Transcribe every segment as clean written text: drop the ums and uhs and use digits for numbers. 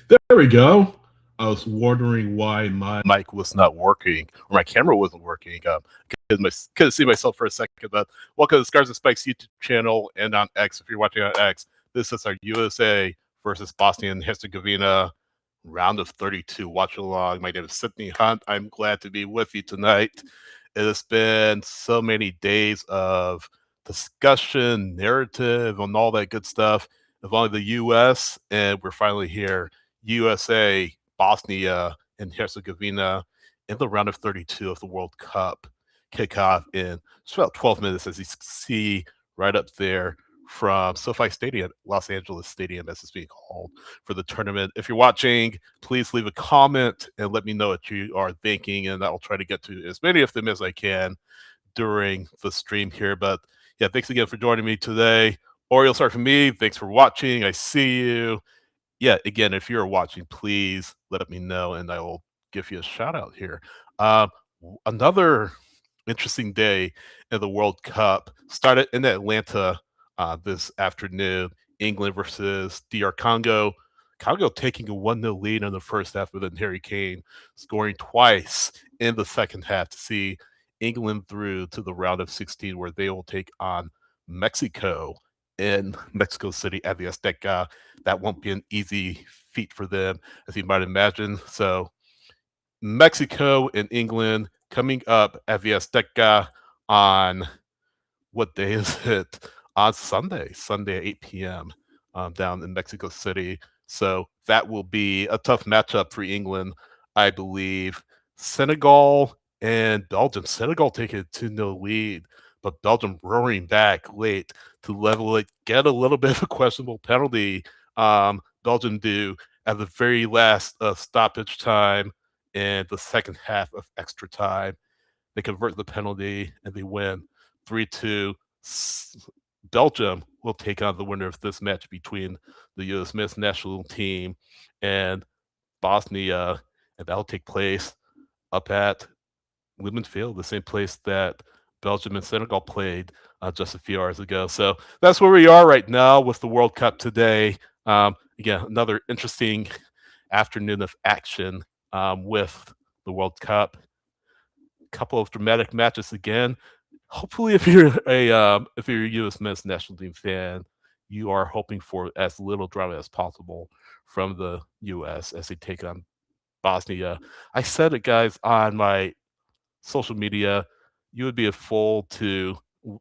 There we go. I was wondering why my mic was not working or my camera wasn't working. Couldn't see myself for a second. But welcome to the Scarves and Spikes YouTube channel and on X. If you're watching on X, this is our USA versus Bosnia and Herzegovina round of 32 watch along. My name is Sydney Hunt. I'm glad to be with you tonight. It has been so many days of discussion, narrative, and all that good stuff of only the US, and we're finally here. USA, Bosnia, and Herzegovina in the round of 32 of the World Cup kickoff in just about 12 minutes, as you see right up there from SoFi Stadium, Los Angeles Stadium, as it's being called for the tournament. If you're watching, please leave a comment and let me know what you are thinking, and I'll try to get to as many of them as I can during the stream here. But yeah, thanks again for joining me today. Oriole start for me. Thanks for watching. I see you. Yeah, again, if you're watching, please let me know and I will give you a shout out here. Uh, Another interesting day in the World Cup started in Atlanta this afternoon. England versus DR Congo. Congo taking a 1-0 lead in the first half, but then Harry Kane scoring twice in the second half to see England through to the round of 16, where they will take on Mexico in Mexico City at the Azteca. That won't be an easy feat for them, as you might imagine. So Mexico and England coming up at the Azteca on what day is it? On Sunday at 8 p.m. Down in Mexico City. So that will be a tough matchup for England, I believe. Senegal and Belgium. Senegal taking a 2-0 lead, but Belgium roaring back late to level it, get a little bit of a questionable penalty. Belgium do at the very last stoppage time in the second half of extra time. They convert the penalty and they win 3-2. Belgium will take on the winner of this match between the U.S. men's national team and Bosnia, and that'll take place up at Lumen Field, the same place that Belgium and Senegal played just a few hours ago. So that's where we are right now with the World Cup today. Again, another interesting afternoon of action with the World Cup. Couple of dramatic matches again. Hopefully, if you're a U.S. men's national team fan, you are hoping for as little drama as possible from the U.S. as they take on Bosnia. I said it, guys, on my social media. You would be a fool to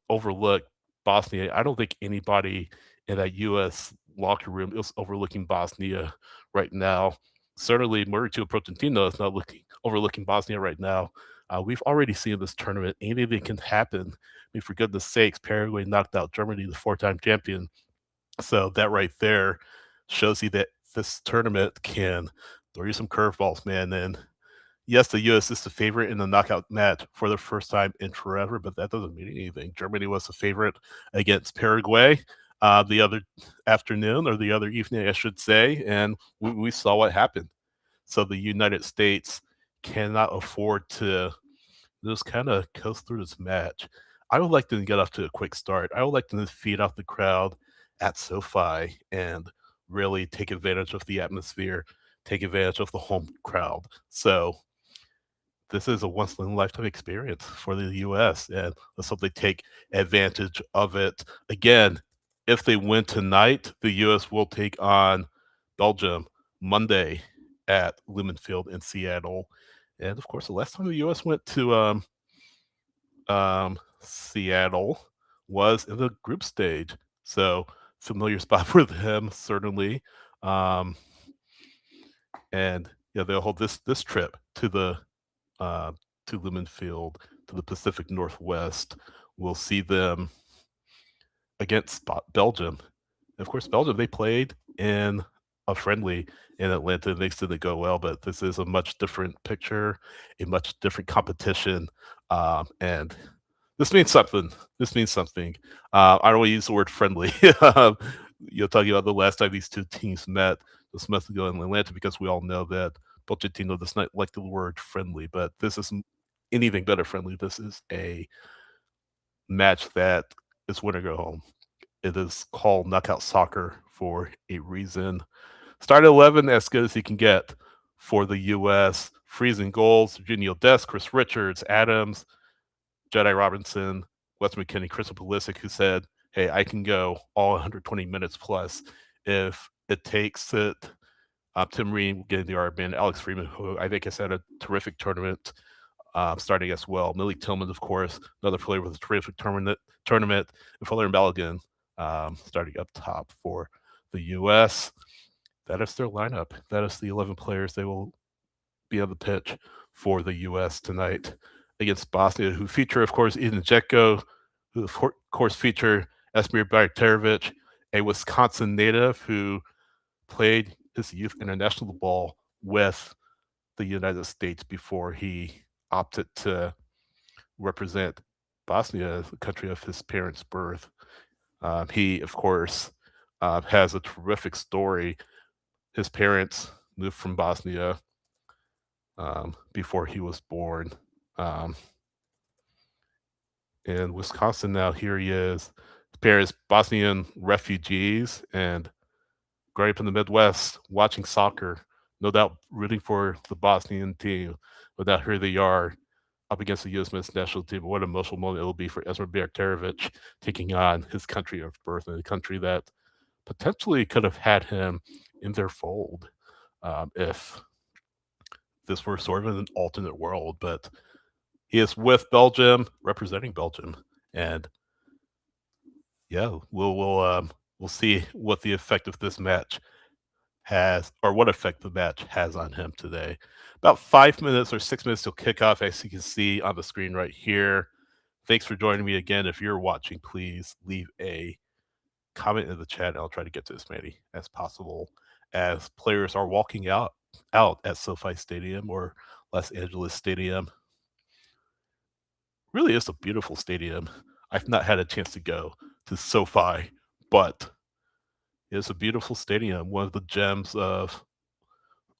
overlook Bosnia. I don't think anybody in that U.S. locker room is overlooking Bosnia right now. Certainly, Mauricio Pochettino is not overlooking Bosnia right now. We've already seen this tournament. Anything can happen. I mean, for goodness sakes, Paraguay knocked out Germany, the four-time champion. So that right there shows you that this tournament can throw you some curveballs, man. And yes, the U.S. is the favorite in the knockout match for the first time in forever, but that doesn't mean anything. Germany was the favorite against Paraguay the other afternoon, or the other evening, I should say, and we saw what happened. So the United States cannot afford to just kind of coast through this match. I would like them to get off to a quick start. I would like them to feed off the crowd at SoFi and really take advantage of the atmosphere, take advantage of the home crowd. So this is a once in a lifetime experience for the US, and let's hope they take advantage of it. Again, if they win tonight, the US will take on Belgium Monday at Lumen Field in Seattle. And of course, the last time the US went to Seattle was in the group stage. So familiar spot for them, certainly. Um, and yeah, they'll hold this trip uh, to Lumen Field to the Pacific Northwest. We'll see them against Belgium. Of course, Belgium, they played in a friendly in Atlanta. Things didn't go well, but this is a much different picture, a much different competition, and this means something. This means something. I don't want to use the word friendly. You're talking about the last time these two teams met this month ago in Atlanta, because we all know that Pochettino does not like the word friendly, but this is anything but a friendly. This is a match that is win or go home. It is called knockout soccer for a reason. Starting 11 as good as he can get for the U.S. Freezing goals: Eugenio Des, Chris Richards, Adams, Jedi Robinson, Wes McKinney, Crystal Pulisic, who said, "Hey, I can go all 120 minutes plus if it takes it." Tim Ream getting the armband, Alex Freeman, who I think has had a terrific tournament, starting as well. Millie Tillman, of course, another player with a terrific tournament, and Fuller and Balogun starting up top for the U.S. That is their lineup. That is the 11 players they will be on the pitch for the U.S. tonight against Bosnia, who feature, of course, Eden Dzeko, who, of course, feature Esmir Bajterovic, a Wisconsin native who played his youth international ball with the United States before he opted to represent Bosnia, the country of his parents' birth. He, of course, has a terrific story. His parents moved from Bosnia before he was born. In Wisconsin now, here he is. His parents, Bosnian refugees, and growing up in the Midwest, watching soccer, no doubt rooting for the Bosnian team. But now here they are up against the U.S. men's national team. What an emotional moment it will be for Esmer Bajterovic taking on his country of birth and a country that potentially could have had him in their fold if this were sort of an alternate world. But he is with Belgium, representing Belgium, and yeah, we'll see what the effect of this match has, or what effect the match has on him today. About 5 minutes or 6 minutes till kickoff, as you can see on the screen right here. Thanks for joining me again. If you're watching, please leave a comment in the chat, and I'll try to get to as many as possible as players are walking out at SoFi Stadium or Los Angeles Stadium. Really is a beautiful stadium. I've not had a chance to go to SoFi, but it's a beautiful stadium, one of the gems of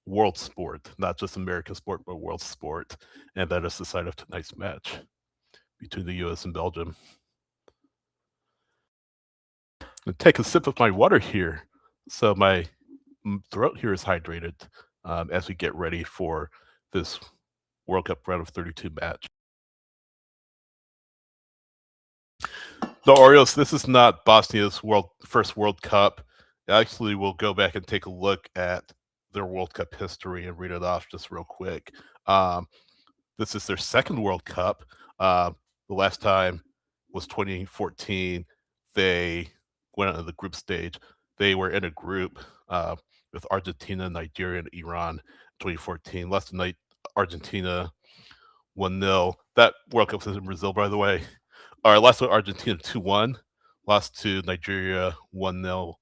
world sport, not just American sport, but world sport. And that is the site of tonight's match between the US and Belgium. And take a sip of my water here. So my throat here is hydrated as we get ready for this World Cup round of 32 match. The Orioles, this is not Bosnia's first World Cup. Actually, we'll go back and take a look at their World Cup history and read it off just real quick. This is their second World Cup. The last time was 2014. They went on the group stage. They were in a group with Argentina, Nigeria, and Iran in 2014. Last night, Argentina 1-0. That World Cup was in Brazil, by the way. Last one, Argentina 2-1. Lost to Nigeria 1-0.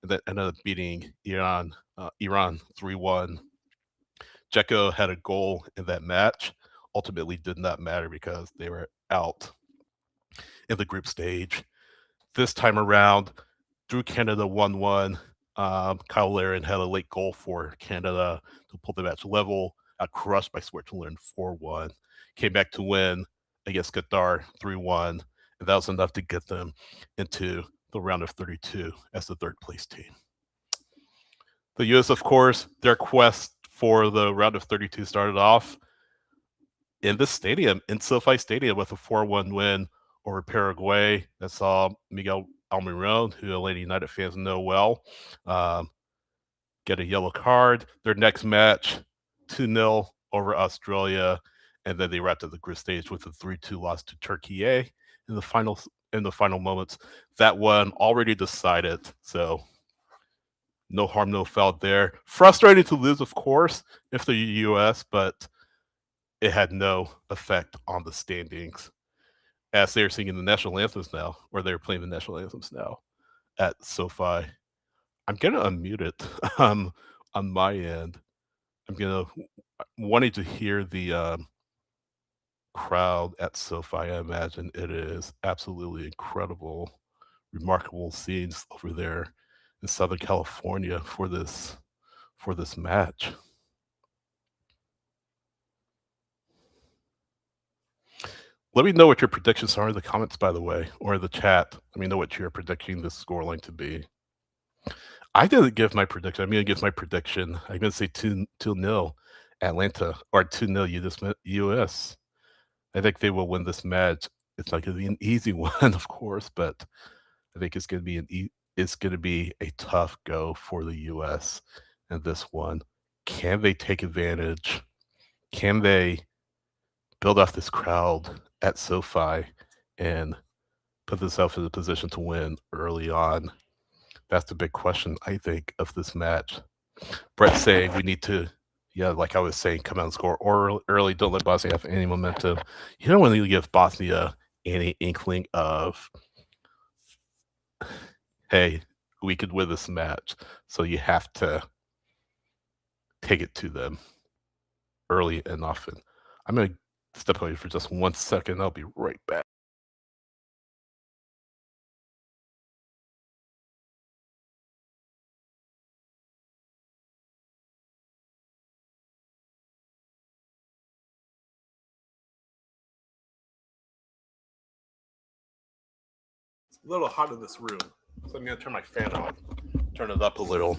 And then ended up beating Iran 3-1. Dzeko had a goal in that match. Ultimately did not matter because they were out in the group stage. This time around, drew Canada 1-1. Kyle Larin had a late goal for Canada to pull the match level. Got crushed by Switzerland 4-1. Came back to win against Qatar 3-1. And that was enough to get them into the round of 32 as the third place team. The U.S., of course, their quest for the round of 32 started off in this stadium, in SoFi Stadium, with a 4-1 win over Paraguay that saw Miguel Almiron, who Atlanta United fans know well, get a yellow card. Their next match, 2-0 over Australia, and then they wrapped up the group stage with a 3-2 loss to Türkiye in the final moments. That one already decided, so no harm, no foul there. Frustrating to lose, of course, if the U.S., but it had no effect on the standings, as they're singing the national anthems now, or they're playing the national anthems now at SoFi. I'm gonna unmute it on my end. I'm wanting to hear the crowd at SoFi. I imagine it is absolutely incredible, remarkable scenes over there in Southern California for this match. Let me know what your predictions are in the comments, by the way, or in the chat. Let me know what you're predicting this scoreline to be. I didn't give my prediction. I'm gonna give my prediction. I'm gonna say 2-0 Atlanta or 2-0 US. I think they will win this match. It's not gonna be an easy one, of course, but I think it's gonna be a tough go for the US in this one. Can they take advantage? Can they build off this crowd at SoFi and put themselves in a position to win early on? That's the big question, I think, of this match. Brett saying we need to, yeah, like I was saying, come out and score early. Don't let Bosnia have any momentum. You don't want to give Bosnia any inkling of, hey, we could win this match. So you have to take it to them early and often. I'm going to step away for just 1 second. I'll be right back. It's a little hot in this room, so I'm going to turn my fan on. Turn it up a little.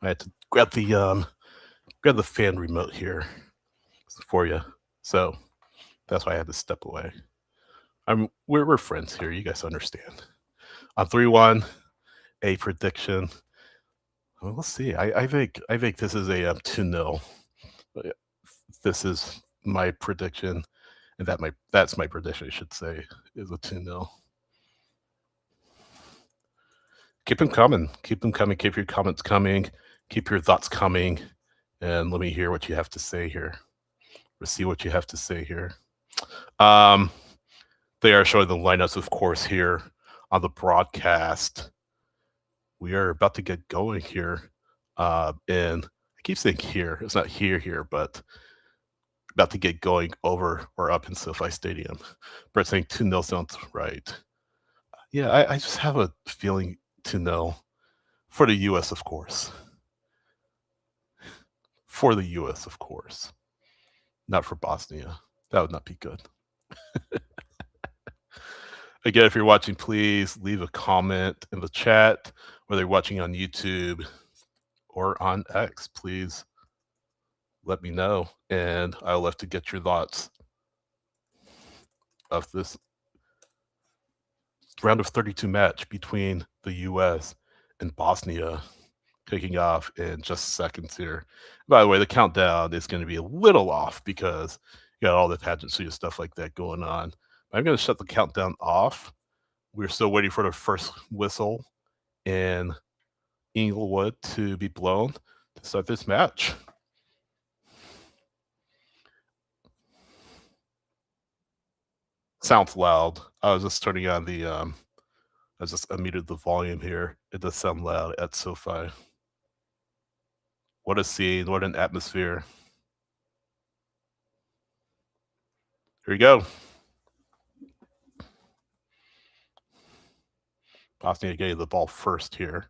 I had to grab the fan remote here for you. So that's why I had to step away. We're friends here. You guys understand. On 3-1, a prediction. Well, let's see. I think this is a 2-0. This is my prediction, and that's my prediction. I should say is a 2-0. Keep them coming. Keep them coming. Keep your comments coming. Keep your thoughts coming, and let me hear what you have to say here. Let's see what you have to say here. They are showing the lineups, of course, here on the broadcast. We are about to get going here. And I keep saying here. It's not here, but about to get going over or up in SoFi Stadium. Brett saying 2-0 sounds right. Yeah, I just have a feeling 2-0 for the US, of course. For the US, of course. Not for Bosnia. That would not be good. Again, if you're watching, please leave a comment in the chat, whether you're watching on YouTube or on X. Please let me know, and I'll love to get your thoughts of this round of 32 match between the US and Bosnia kicking off in just seconds here. By the way, the countdown is going to be a little off because you got all the pageantry and stuff like that going on. I'm going to shut the countdown off. We're still waiting for the first whistle in Inglewood to be blown to start this match. Sounds loud. I was just turning on the I just unmuted the volume here. It does sound loud at SoFi. What a scene, what an atmosphere. Here we go. Bosnia getting the ball first here.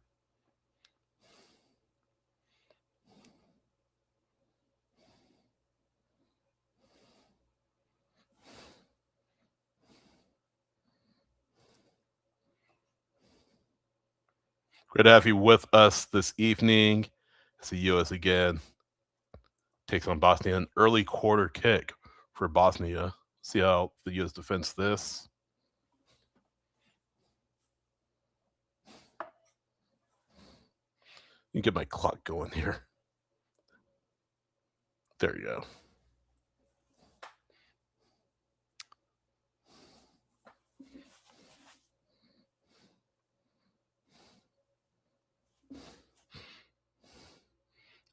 Great to have you with us this evening. It's the US again takes on Bosnia. An early quarter kick for Bosnia. See how the US defends this. You get my clock going here. There you go.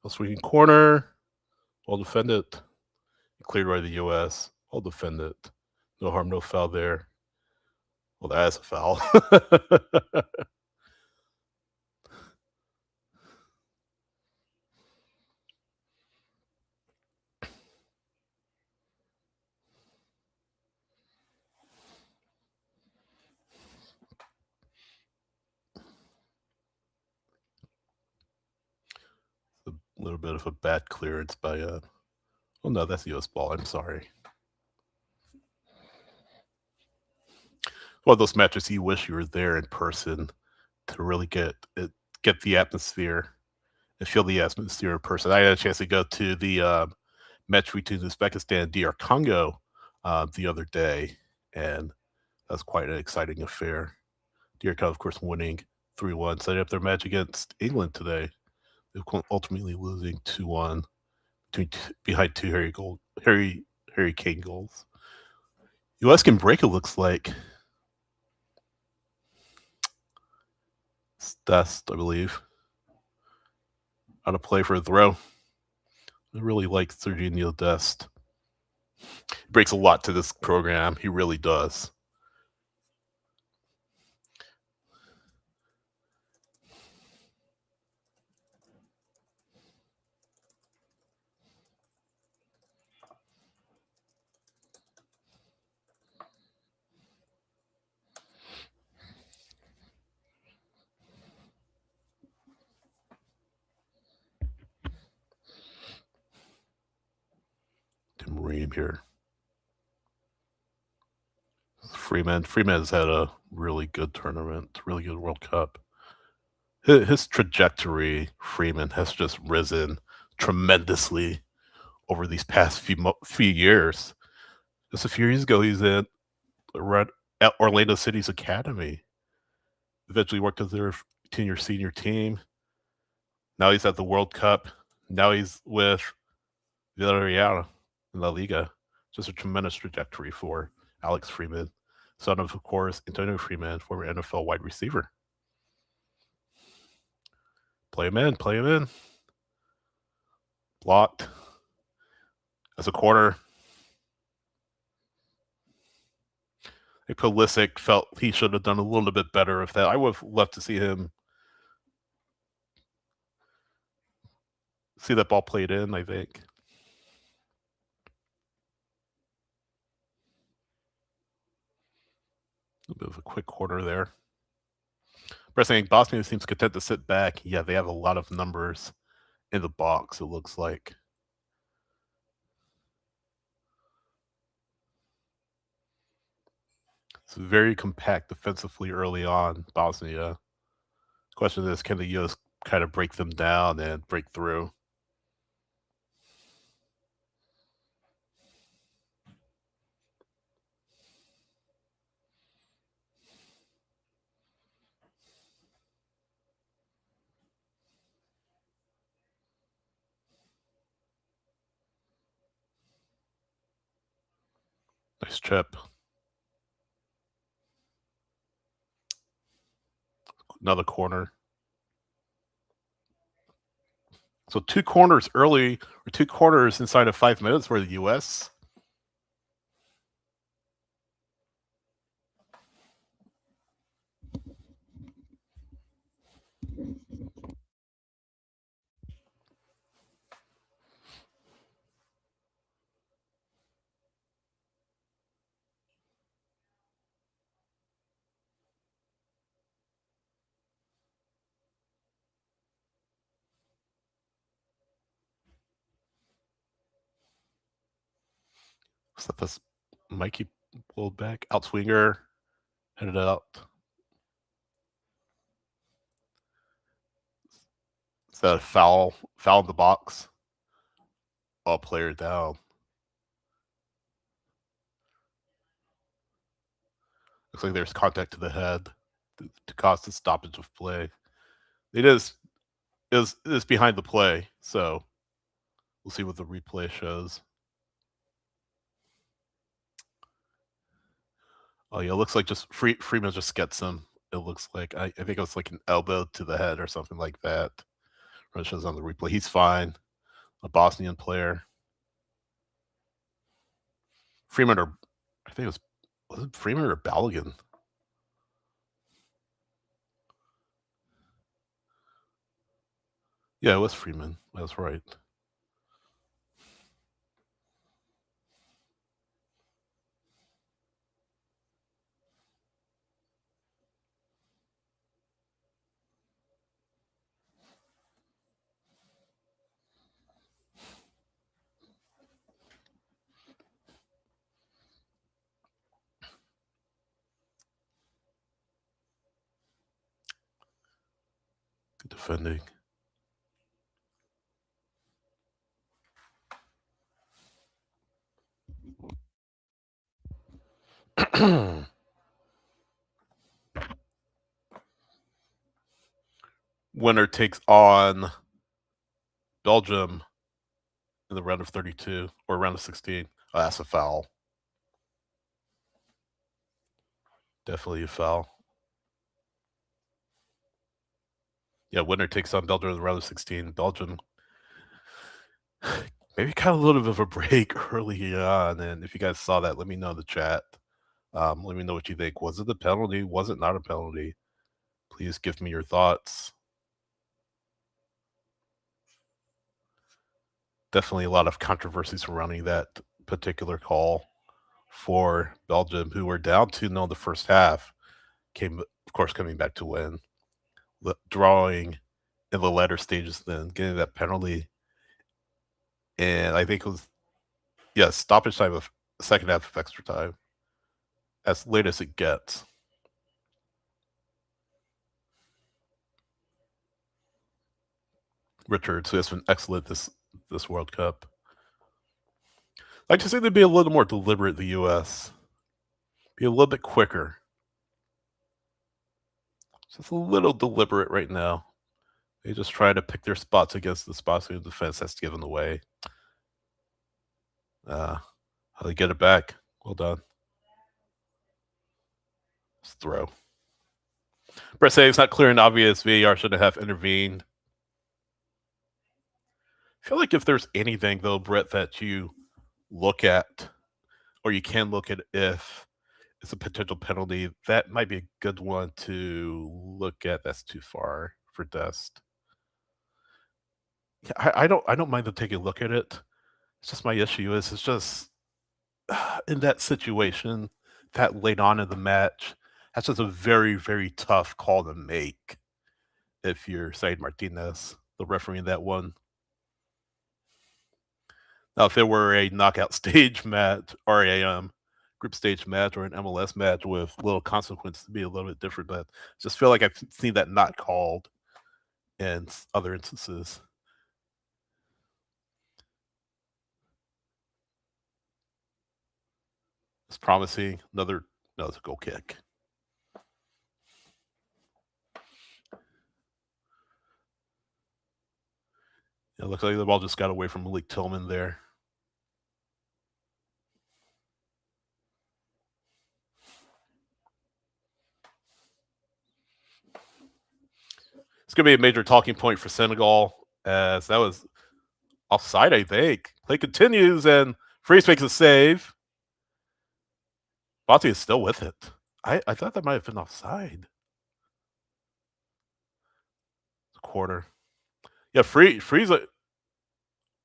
Swinging corner. Well defended. Cleared by the US. Well defended. No harm, no foul there. Well, that's a foul. A little bit of a bad clearance by oh no, that's US ball. I'm sorry. One of those matches you wish you were there in person to really get it, get the atmosphere and feel the atmosphere in person. I had a chance to go to the match between Uzbekistan and DR Congo the other day, and that's quite an exciting affair. DR Congo, of course, winning 3-1, setting up their match against England today. Ultimately losing 2-1 behind two Harry Kane goals. US can break, it looks like. Dest, I believe. Out of play for a throw. I really like Serginho Dest. He brings a lot to this program. He really does. Tim Ream here. Freeman has had a really good tournament, really good World Cup. His trajectory, Freeman, has just risen tremendously over these past few years. Just a few years ago, he's at Orlando City's academy. Eventually worked as their senior team. Now he's at the World Cup. Now he's with Villarreal in La Liga. Just a tremendous trajectory for Alex Freeman, son of course, Antonio Freeman, former NFL wide receiver. Play him in. Blocked. As a corner. I think Pulisic felt he should have done a little bit better with that. I would have loved to see that ball played in, I think. A bit of a quick corner there. But I think Bosnia seems content to sit back. Yeah, they have a lot of numbers in the box, it looks like. It's very compact defensively early on, Bosnia. The question is, can the US kind of break them down and break through? Nice chip. Another corner. So 2 corners early, or 2 corners inside of 5 minutes for the US. This Mikey pulled back, outswinger, headed out. Is that a foul? Foul in the box. All player down. Looks like there's contact to the head to cause the stoppage of play. It is behind the play, so we'll see what the replay shows. Oh yeah, it looks like just Freeman just gets him. It looks like I think it was like an elbow to the head or something like that. It shows on the replay. He's fine. A Bosnian player. Freeman or I think it was it Freeman or Balogun? Yeah, it was Freeman. That's right. defending. Winner takes on Belgium in the round of 32 or round of 16. Oh, that's a foul. Definitely a foul. Yeah, winner takes on Belgium in the round of 16. Belgium maybe kind of a little bit of a break early on. And if you guys saw that, let me know in the chat. Let me know what you think. Was it a penalty? Was it not a penalty? Please give me your thoughts. Definitely a lot of controversy surrounding that particular call for Belgium, who were down 2-0 the first half, came, of course, coming back to win, drawing in the latter stages, then getting that penalty. And I think it was, stoppage time of second half of extra time, as late as it gets. Richards, who has been excellent this World Cup. I'd like to say they'd be a little more deliberate, the U.S. Be a little bit quicker. Just a little deliberate right now. They just try to pick their spots against the spots who the defense has given away. How they get it back. Well done. Let's throw. Brett saying it's not clear and obvious. VAR shouldn't have intervened. I feel like if there's anything, though, Brett, that you look at, or you can look at if it's a potential penalty, that might be a good one to look at. That's too far for Dust. I don't mind them taking a look at it. It's just my issue is it's just in that situation, that late on in the match, that's just a very, very tough call to make if you're Said Martinez, the referee in that one. Now, if it were a knockout stage match or a group stage match or an MLS match with little consequences, to be a little bit different, but I just feel like I've seen that not called in other instances. It's promising. No, it's a goal kick. It looks like the ball just got away from Malik Tillman there. It's going to be a major talking point for Senegal, as that was offside, I think. Play continues, and Freeze makes a save. Bati is still with it. I thought that might have been offside. Quarter. Yeah, Freeze,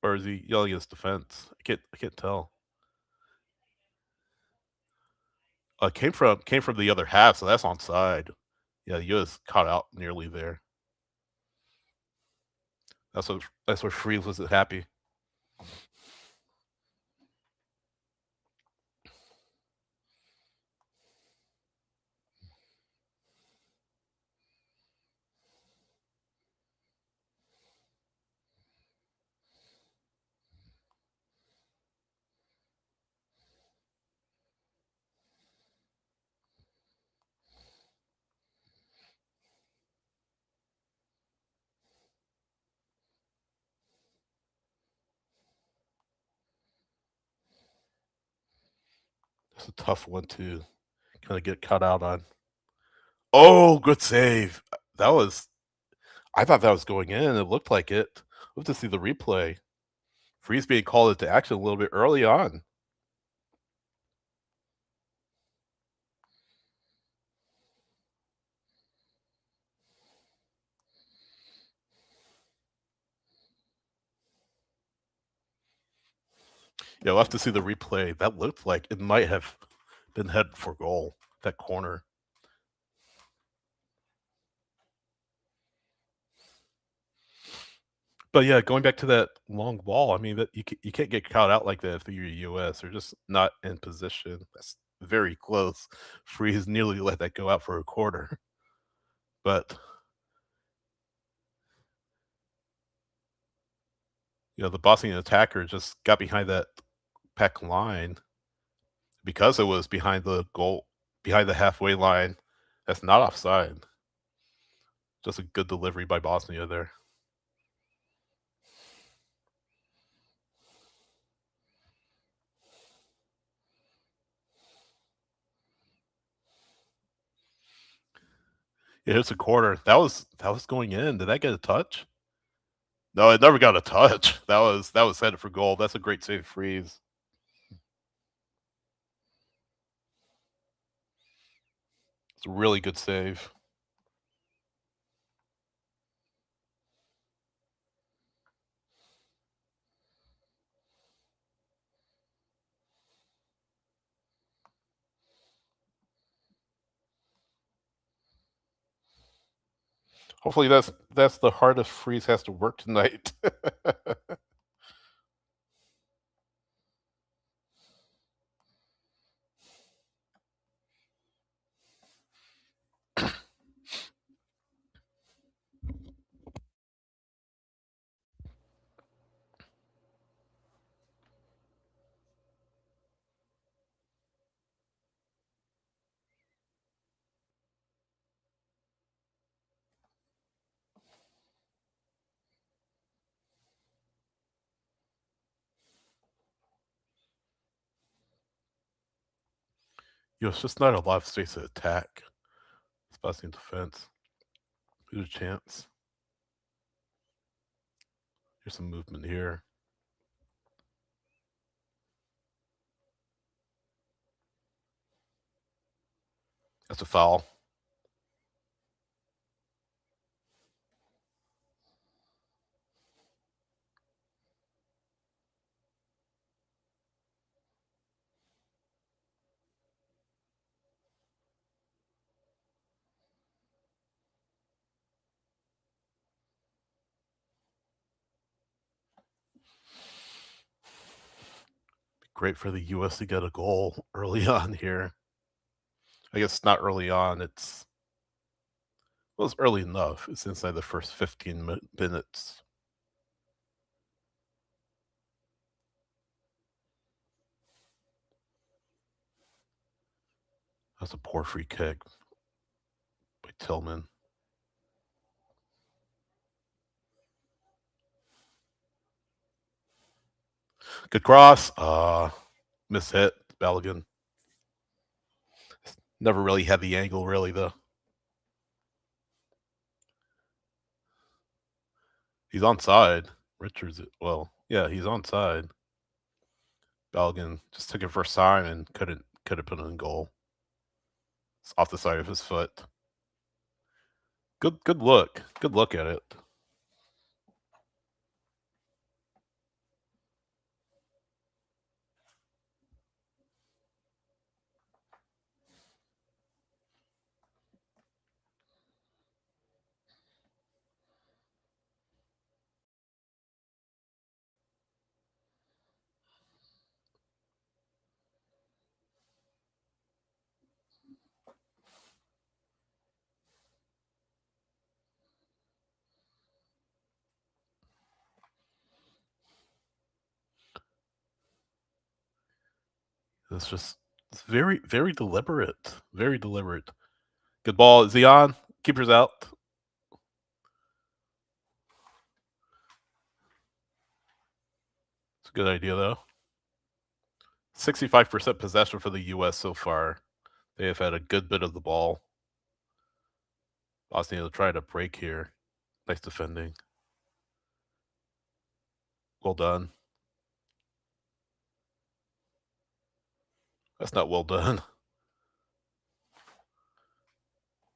or is he yelling his defense? I can't tell. Came from the other half, so that's onside. Yeah, the U.S. caught out nearly there. That's what Freeze was happy. It's a tough one to kind of get cut out on. Oh, good save. I thought that was going in. It looked like it. We'll have to see the replay. Freeze being called into action a little bit early on. Yeah, we'll have to see the replay. That looked like it might have been headed for goal, that corner. But yeah, going back to that long ball, I mean, that you can't get caught out like that if you're U.S. They're just not in position. That's very close. Freeze nearly let that go out for a quarter. But The Bosnian attacker just got behind that pack line because it was behind the goal, behind the halfway line. That's not offside. Just a good delivery by Bosnia there. Yeah, here's a corner. That was going in. Did that get a touch? No, it never got a touch. That was headed for goal. That's a great save freeze. It's a really good save. Hopefully that's the hardest freeze has to work tonight. It's just not a lot of space to attack, especially in defense. Here's a chance. Here's some movement here. That's a foul. Great for the U.S. to get a goal early on here. I guess not early on. It's early enough. It's inside the first 15 minutes. That's a poor free kick by Tillman. Good cross. Miss hit. Balogun. Never really had the angle, really, though. He's onside. Richards, well, yeah, he's onside. Balogun just took it first time and couldn't put it in goal. It's off the side of his foot. Good look. Good look at it. It's very, very deliberate. Very deliberate. Good ball. Is he on? Keeper's out. It's a good idea, though. 65% possession for the U.S. so far. They have had a good bit of the ball. Bosnia will try to break here. Nice defending. Well done. That's not well done.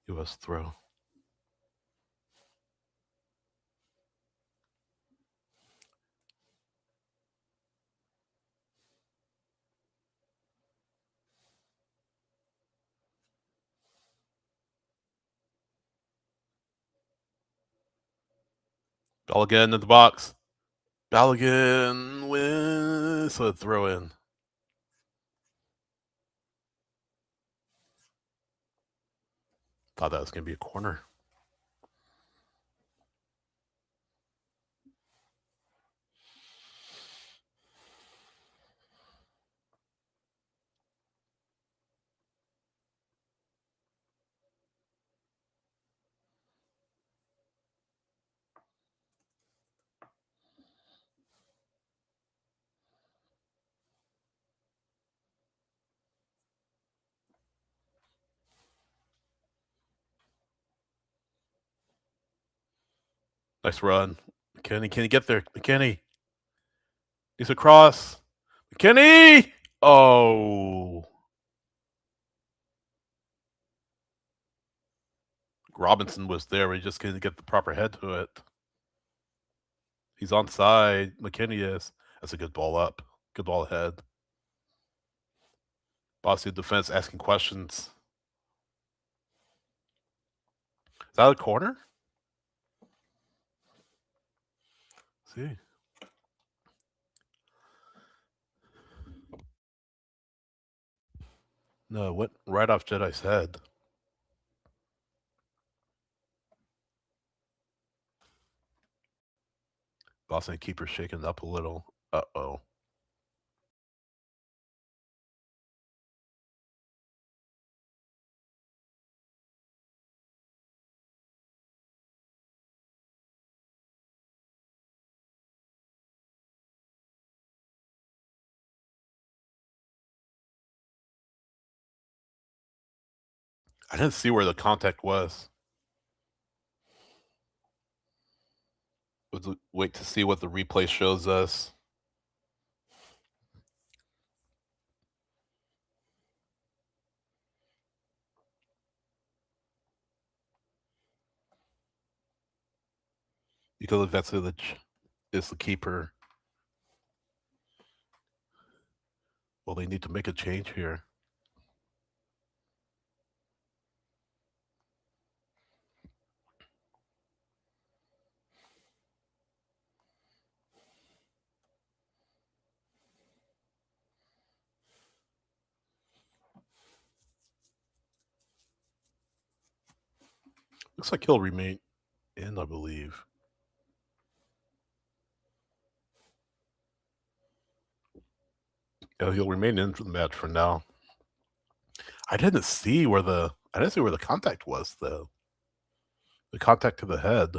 U.S. throw. Balogun in the box. Balogun wins. So throw in. Thought that was going to be a corner. Nice run. McKinney, can he get there? McKinney. He's across. McKinney! Oh. Robinson was there, but he just couldn't get the proper head to it. He's onside. McKinney is. That's a good ball up. Good ball ahead. Bosnia defense asking questions. Is that a corner? Let's see. No, it went right off Jedi's head. Bosnia keeper shaking up a little. Uh-oh. I didn't see where the contact was. Let's wait to see what the replay shows us. Because Vetsilic is the keeper. Well, they need to make a change here. Looks like he'll remain in, I believe. Yeah, he'll remain in for the match for now. I didn't see where the contact was though. The contact to the head.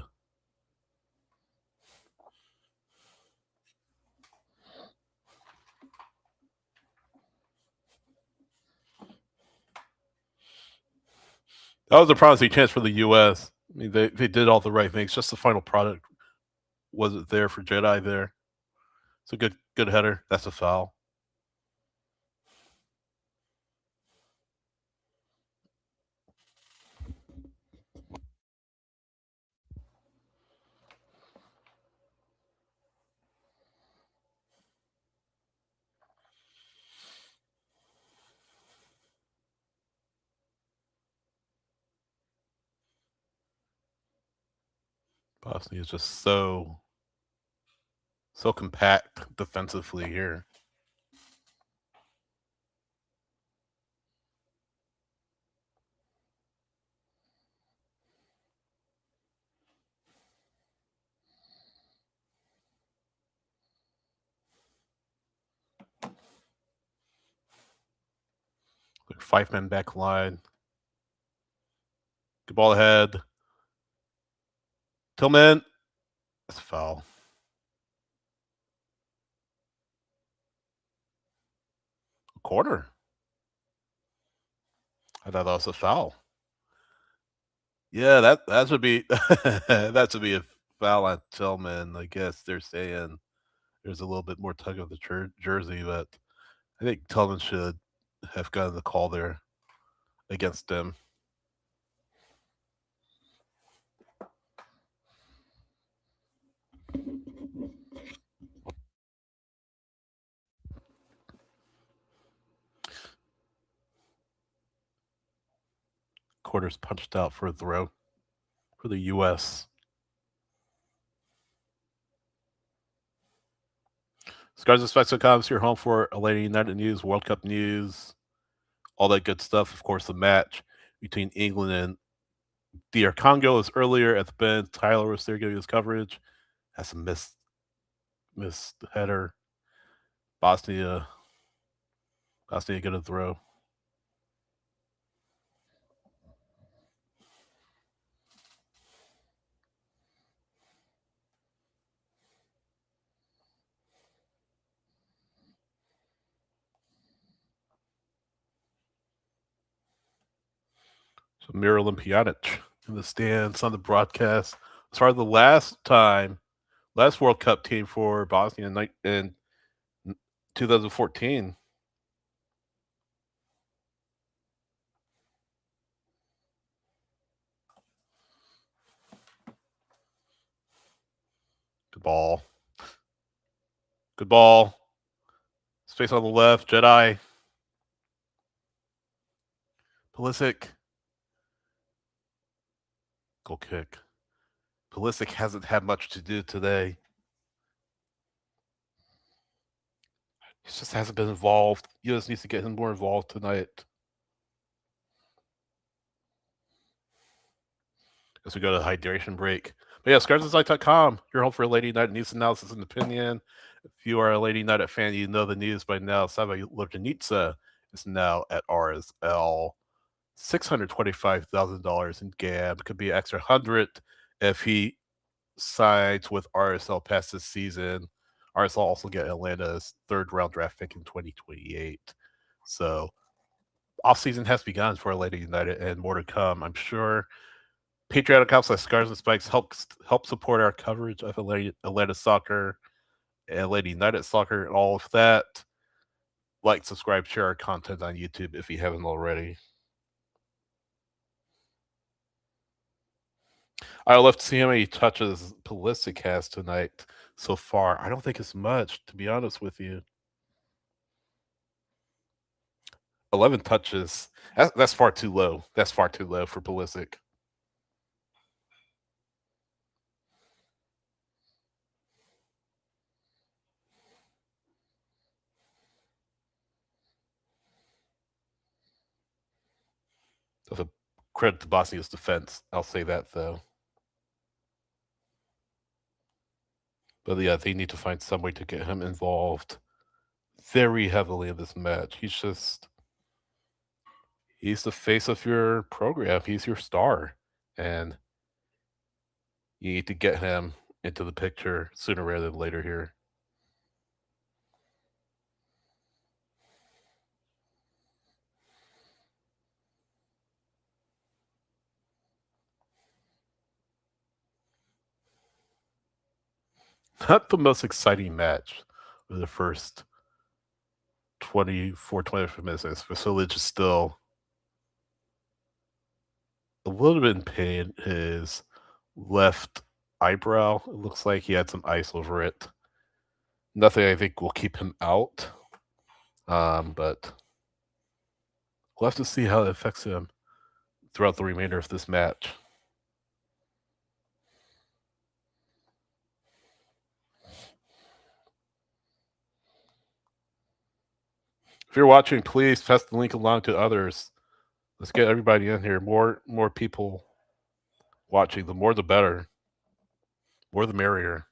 That was a promising chance for the U.S. I mean, they did all the right things. Just the final product wasn't there for Jedi there. It's a good header. That's a foul. Bosnia is just so compact defensively here. Like 5-man back line. Good ball ahead. Tillman. That's a foul. Corner. I thought that was a foul. Yeah, that should be that should be a foul on Tillman. I guess they're saying there's a little bit more tug of the jersey, but I think Tillman should have gotten the call there against him. Quarters punched out for a throw for the U.S. Scarves and Spikes is your home for Atlanta United news, World Cup news, all that good stuff. Of course, the match between England and DR Congo is earlier at the bench. Tyler was there giving his coverage. Has some missed header. Bosnia gonna throw. So Miralem Pjanic in the stands on the broadcast. as far as the last World Cup team for Bosnia in 2014. Good ball. Good ball. Space on the left. Jedi. Pulisic. Goal kick. Pulisic hasn't had much to do today. He just hasn't been involved. US needs to get him more involved tonight. As we go to the hydration break. But yeah, scarvesandspikes.com, your home for Lady United news analysis and opinion. If you are a Lady United fan, you know the news by now. Sava Lobjanitsa is now at RSL. $625,000 in GAB. Could be an extra 100 if he signs with RSL past this season. RSL also get Atlanta's third round draft pick in 2028. So offseason has begun for Atlanta United and more to come, I'm sure. Patriotic accounts like Scarves and Spikes help support our coverage of Atlanta soccer, Atlanta United soccer, and all of that. Like, subscribe, share our content on YouTube if you haven't already. I would love to see how many touches Pulisic has tonight so far. I don't think it's much, to be honest with you. 11 touches. That's far too low. That's far too low for Pulisic. That's a credit to Bosnia's defense. I'll say that, though. But yeah, they need to find some way to get him involved very heavily in this match. He's the face of your program. He's your star. And you need to get him into the picture sooner rather than later here. Not the most exciting match of the first 25 minutes. Vasilic is still a little bit in pain. His left eyebrow, it looks like he had some ice over it. Nothing I think will keep him out. But we'll have to see how it affects him throughout the remainder of this match. If you're watching, please pass the link along to others. Let's get everybody in here. More people watching. The more the better. More the merrier.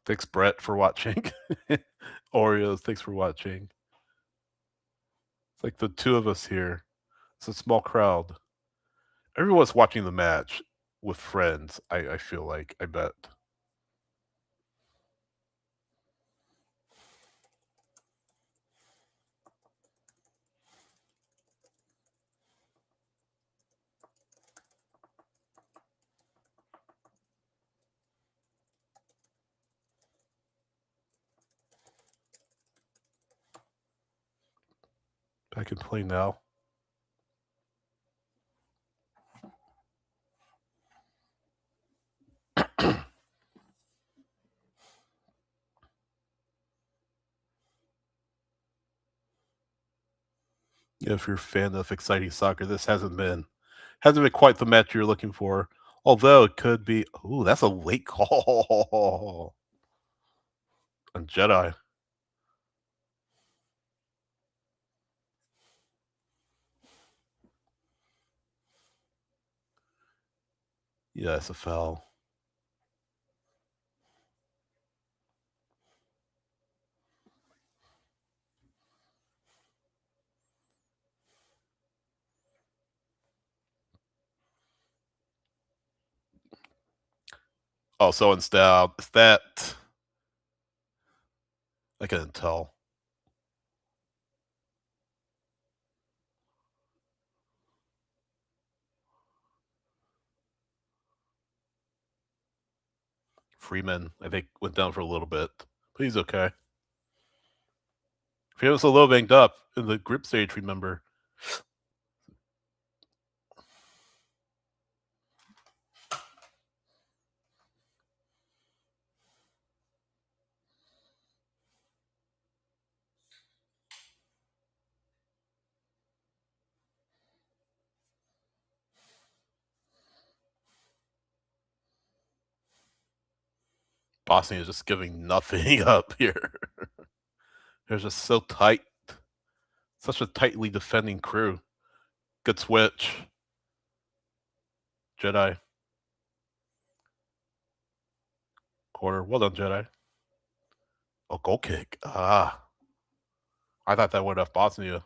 Thanks, Brett, for watching. Oreos, thanks for watching. It's like the two of us here. It's a small crowd. Everyone's watching the match with friends, I feel like. I bet. Back in play now. If you're a fan of exciting soccer, this hasn't been quite the match you're looking for. Although it could be. Ooh, that's a late call on Jedi. Yeah, it's a foul. Oh, so instead, is that? I couldn't tell. Freeman, I think, went down for a little bit, but he's okay. He was a little banged up in the group stage, remember? Bosnia is just giving nothing up here. They're just so tight. Such a tightly defending crew. Good switch. Jedi. Quarter. Well done, Jedi. Oh, goal kick. Ah. I thought that went off Bosnia.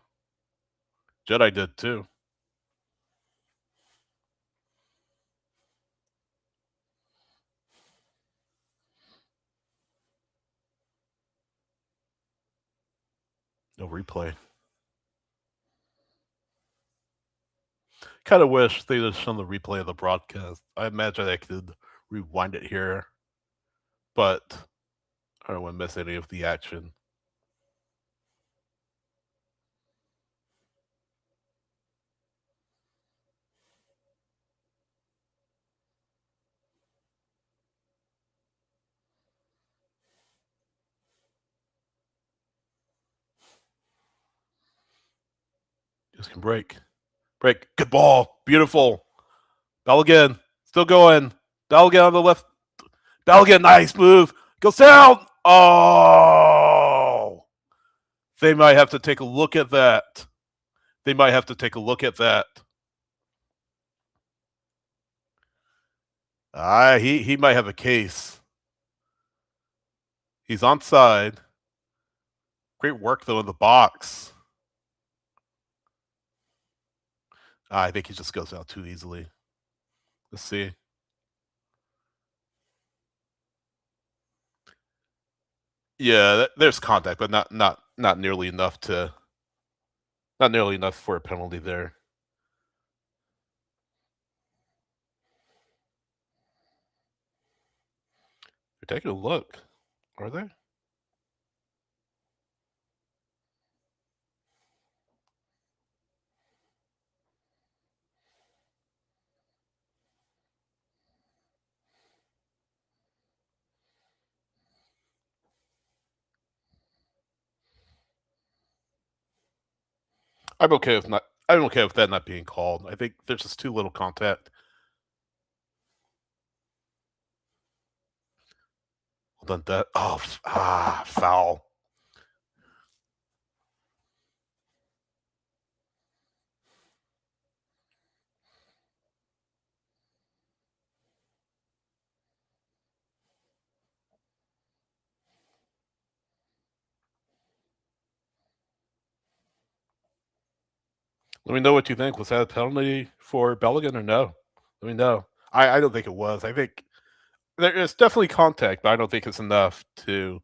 Jedi did too. No replay. Kind of wish they'd have shown the replay of the broadcast. I imagine I could rewind it here, but I don't want to miss any of the action. Just can break. Break. Good ball. Beautiful. Balogun. Still going. Balogun on the left. Balogun. Nice move. Goes down. Oh. They might have to take a look at that. They might have to take a look at that. He might have a case. He's onside. Great work though in the box. I think he just goes out too easily. Let's see. Yeah, there's contact, but not nearly enough to not nearly enough for a penalty there. They're taking a look. Are they? I'm okay with not. I'm okay with that not being called. I think there's just too little contact. Well done, that. Oh, foul. Let me know what you think. Was that a penalty for Balogun or no? Let me know. I don't think it was. I think there's definitely contact, but I don't think it's enough to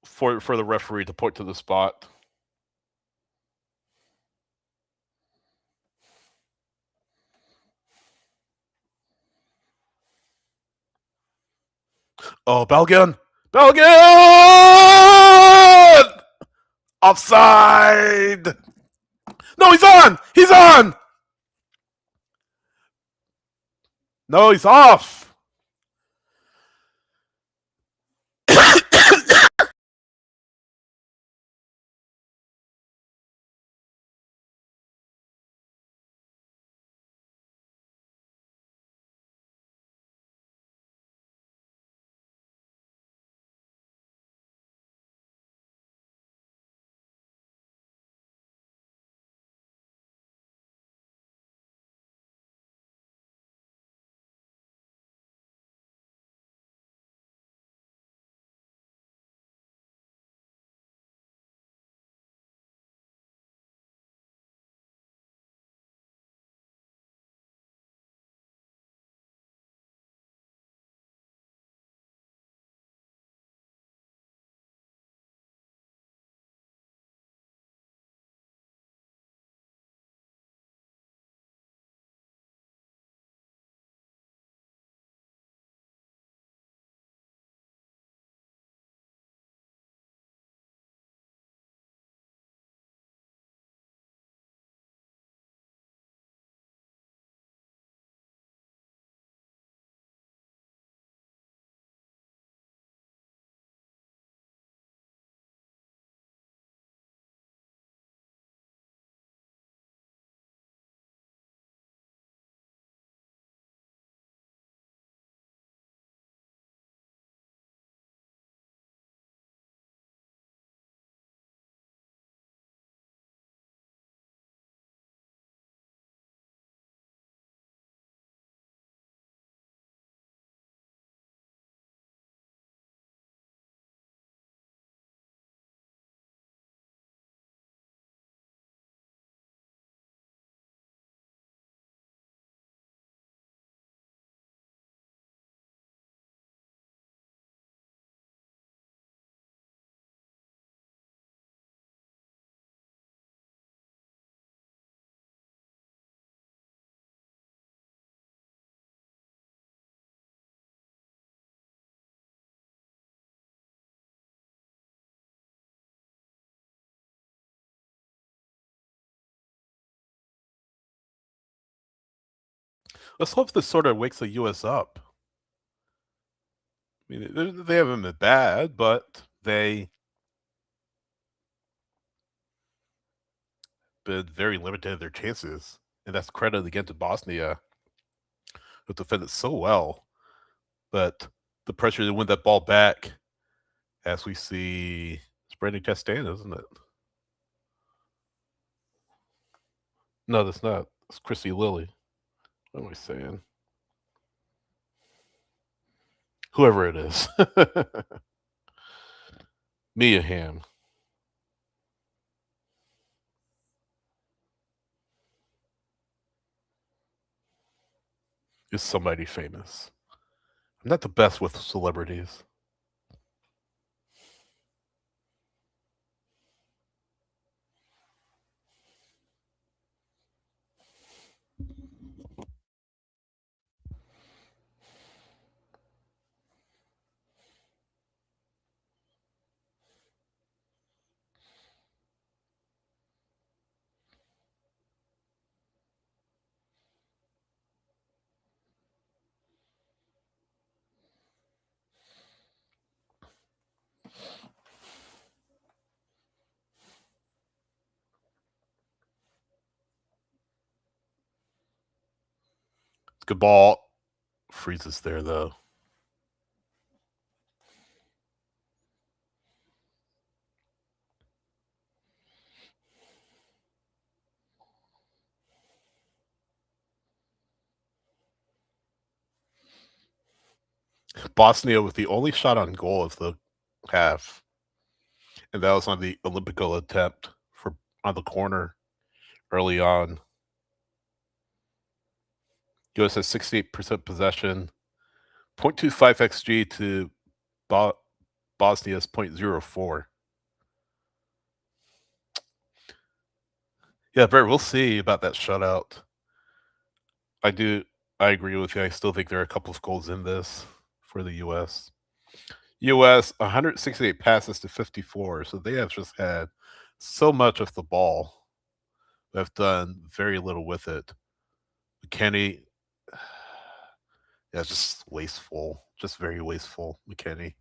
for the referee to point to the spot. Oh, Balogun! Balogun! Offside! No, he's on! He's on! No, he's off! Let's hope this sort of wakes the U.S. up. I mean, they haven't been bad, but they been very limited in their chances, and that's credit again to Bosnia, who defended so well. But the pressure to win that ball back, as we see, it's Brandon Castana, isn't it? No, that's not. It's Chrissy Lilly. What am I saying? Whoever it is. Mia Hamm is somebody famous. I'm not the best with celebrities. Good ball. Freezes there, though. Bosnia with the only shot on goal of the half, and that was on the Olympico attempt for on the corner early on. US has 68% possession, 0.25 xG to Bosnia's 0.04. Yeah, Bert, we'll see about that shutout. I agree with you. I still think there are a couple of goals in this for the US. US 168 passes to 54, so they have just had so much of the ball. They've done very little with it. McKenny, yeah, just wasteful, just very wasteful. McKenny.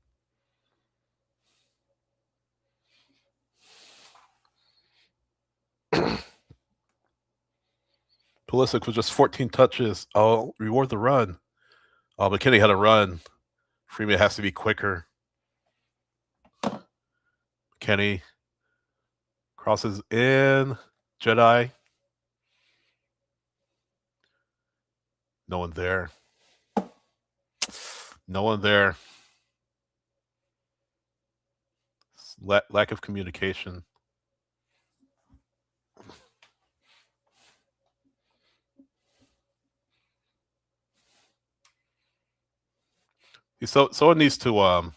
Pulisic with just 14 touches. I'll reward the run. McKenny had a run. Freeman has to be quicker. McKenny crosses in. Jedi. No one there. No one there. Lack of communication. So someone needs to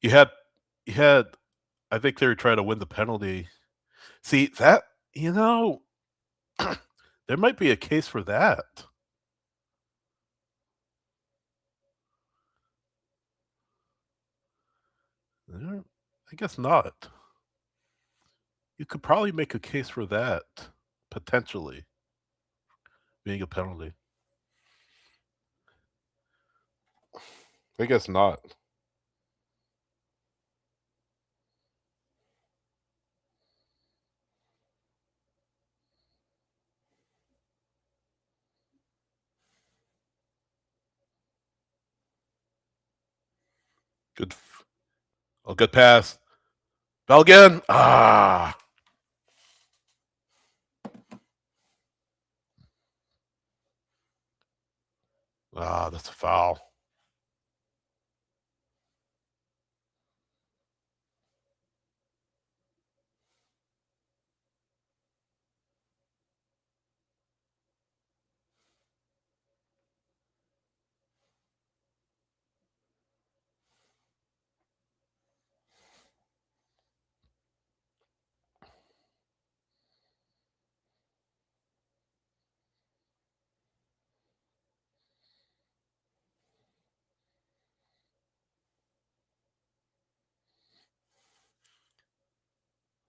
you had I think they were trying to win the penalty. See that there might be a case for that. I guess not. You could probably make a case for that potentially being a penalty. I guess not. Good pass. Belgian. That's a foul.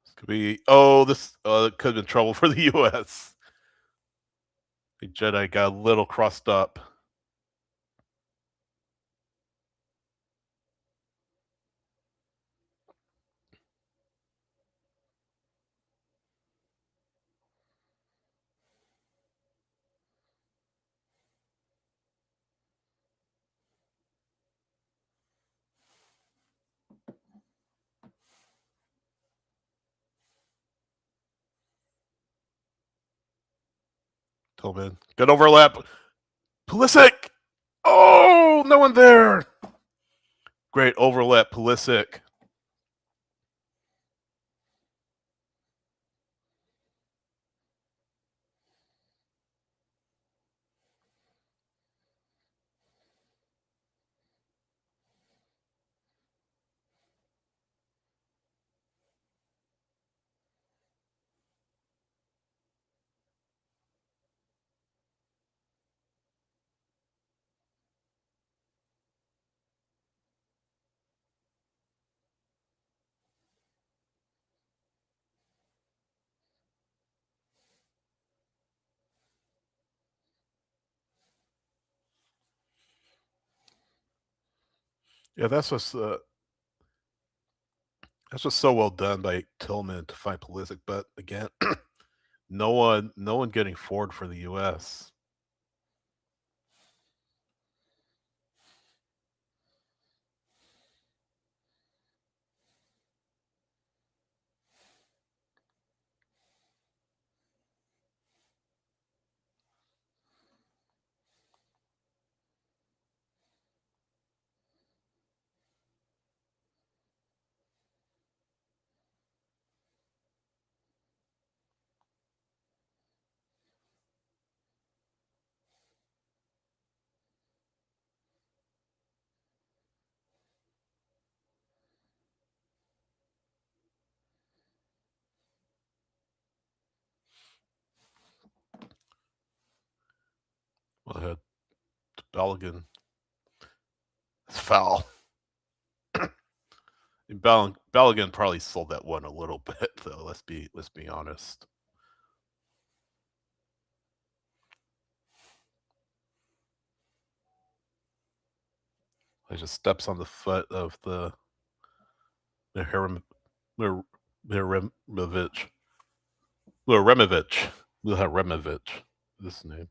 This could be. This could have been trouble for the U.S. The Jedi got a little crossed up. Tillman, good overlap. Pulisic! Oh, no one there. Great overlap, Pulisic. Yeah, that's what's so well done by Tillman to find Pulisic. But again, no one getting forward for the U.S. Well, ahead, Balogun. It's foul. Balogun probably sold that one a little bit, though. Let's be honest. He just steps on the foot of the Miremovic. Miremovic. This name.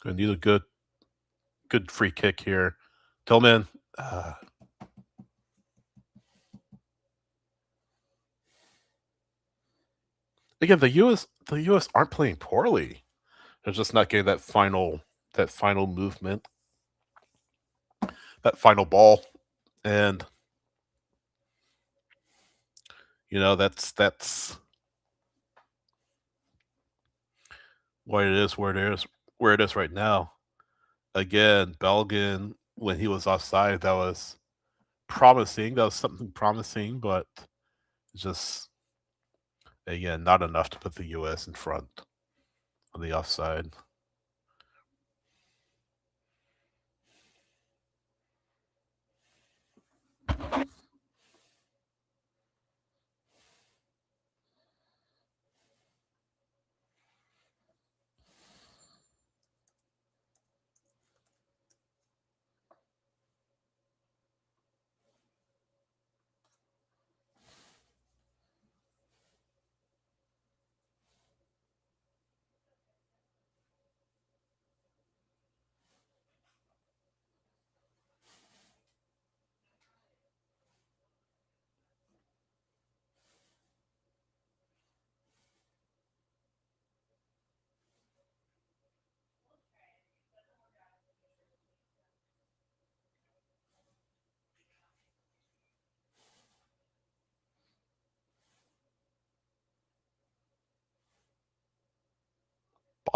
I need a good free kick here. Tillman. Again, the U.S. aren't playing poorly. They're just not getting that final movement, that final ball, and that's why it is where it is right now. Again, Belgian, when he was offside, that was promising. That was something promising, but just again, not enough to put the U.S. in front on the offside.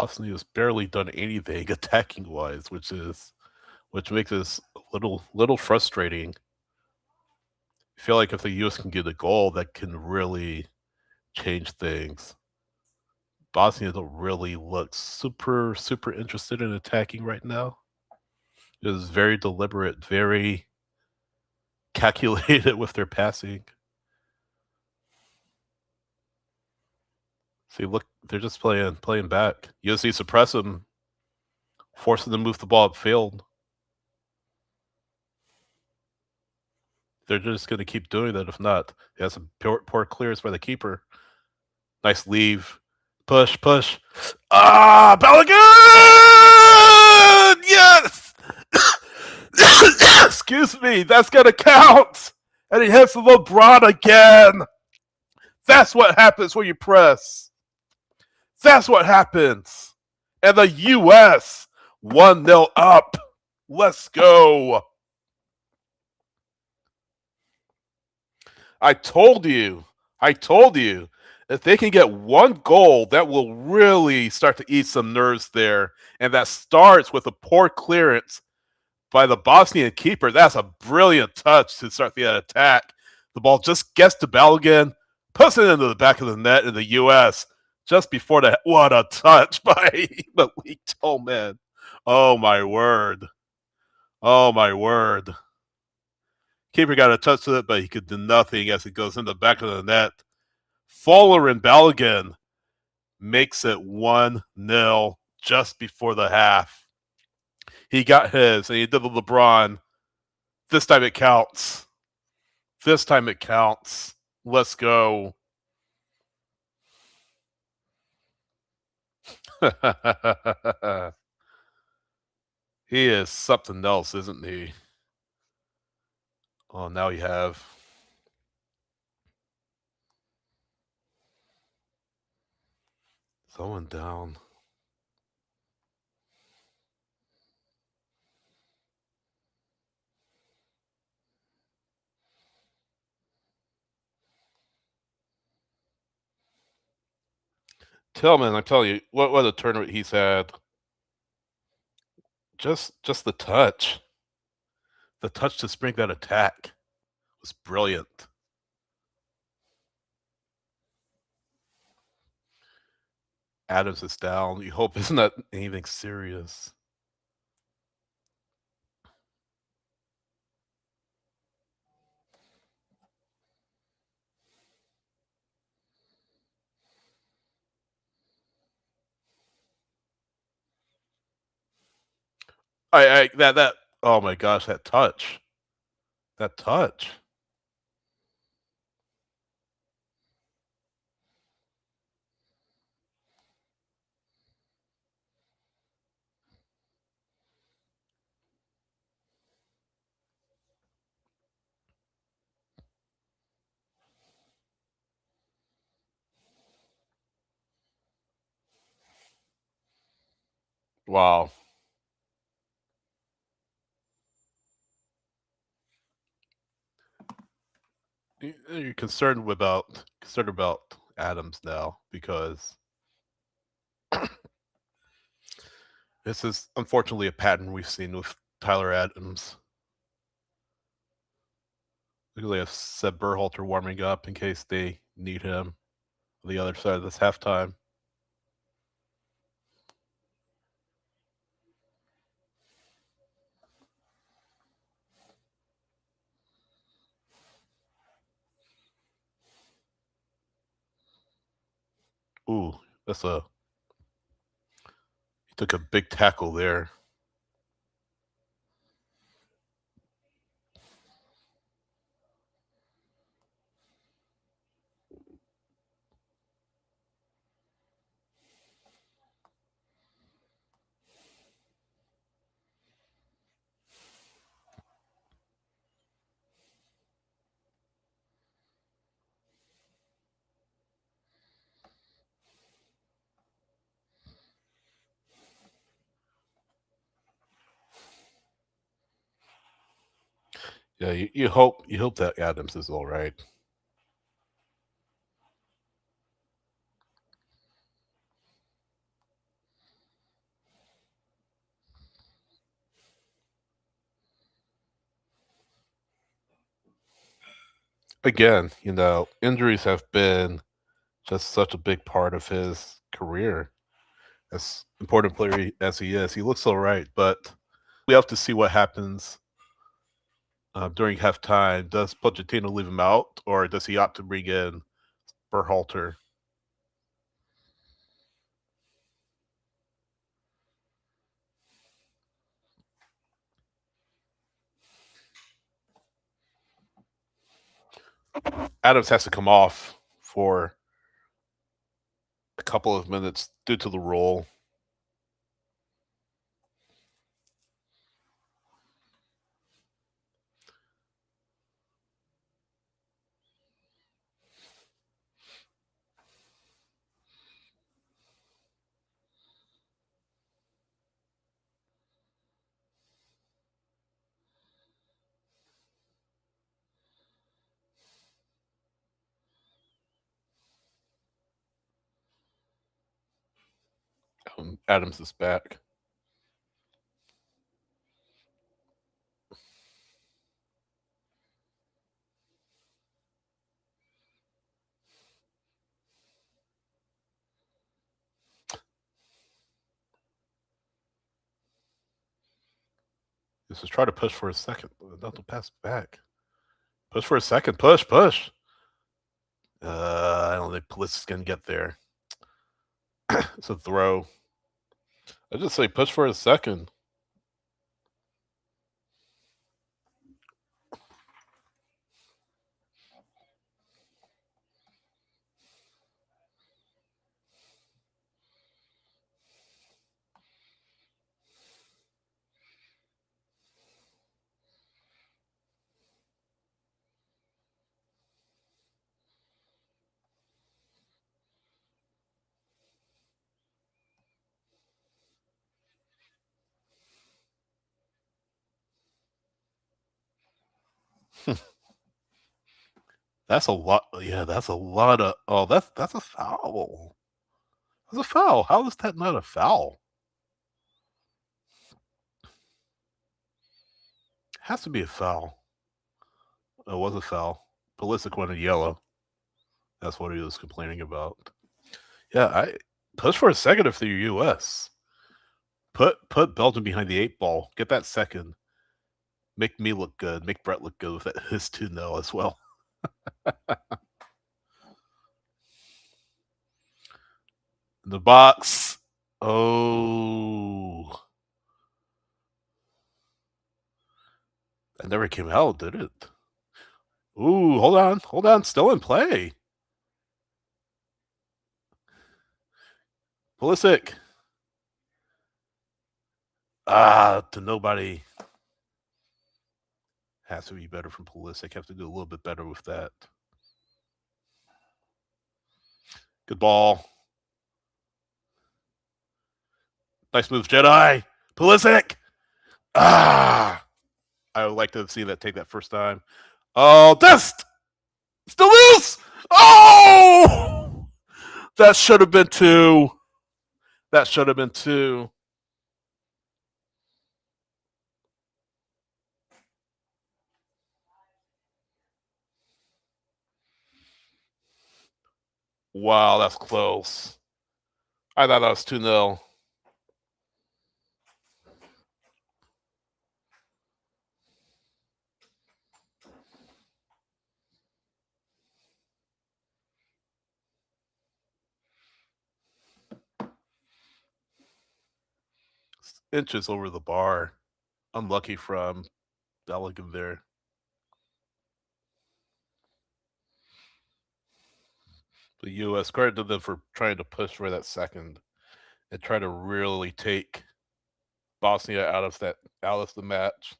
Bosnia has barely done anything attacking wise, which makes this a little frustrating. I feel like if the U.S. can get a goal, that can really change things. Bosnia don't really look super interested in attacking right now. It was very deliberate, very calculated with their passing. See, look, they're just playing back. USC suppress them, forcing them to move the ball upfield. They're just going to keep doing that. If not, he has some poor clears by the keeper. Nice leave, push. Ah, Balogun! Yes. Excuse me, that's gonna count. And he hits the LeBron again. That's what happens when you press. That's what happens. And the U.S. 1-0 up. Let's go. I told you. If they can get one goal, that will really start to eat some nerves there. And that starts with a poor clearance by the Bosnian keeper. That's a brilliant touch to start the attack. The ball just gets to Balogun, puts it into the back of the net in the U.S. just before the. What a touch by Malik Tillman. Oh, my word. Keeper got a touch to it, but he could do nothing as it goes in the back of the net. Fowler and Balogun makes it 1-0 just before the half. He got his, and he did the LeBron. This time it counts. Let's go. He is something else, isn't he? Oh, now you have. Someone down. Tillman, I'm telling you, what a tournament he's had. Just the touch. The touch to spring that attack was brilliant. Adams is down. You hope it's not anything serious. That oh my gosh, that touch. Wow. You're concerned about Adams now because this is unfortunately a pattern we've seen with Tyler Adams. They have Seb Berhalter warming up in case they need him on the other side of this halftime. Ooh, he took a big tackle there. Yeah, you hope that Adams is all right. again, injuries have been just such a big part of his career. As important player as he is, he looks all right, but we have to see what happens during halftime. Does Pochettino leave him out, or does he opt to bring in Berhalter? Adams has to come off for a couple of minutes due to the role. Adams is back. This is try to push for a second. Not to pass back. Push for a second. Push, push. I don't think Pulisic's going to get there. It's a throw. I just say push for a second. That's a lot. Yeah, that's a lot of. Oh, that's a foul. That's a foul. How is that not a foul? Has to be a foul. It was a foul. Pulisic went in yellow. That's what he was complaining about. Yeah, I push for a second if you're US. Put Belgium behind the 8 ball. Get that second. Make me look good. Make Brett look good with that his 2-0 as well. In the box. Oh. That never came out, did it? Ooh, hold on. Hold on. Still in play. Pulisic. To nobody. Has to be better from Pulisic. Have to do a little bit better with that. Good ball. Nice move, Jedi. Pulisic. I would like to have seen that take that first time. Oh, Dest! Still loose! Oh! That should have been 2. That should have been 2. Wow, that's close. I thought that was 2-0. Inches over the bar. Unlucky from Deligan there. The U.S. credit to them for trying to push for that second and try to really take Bosnia out of the match.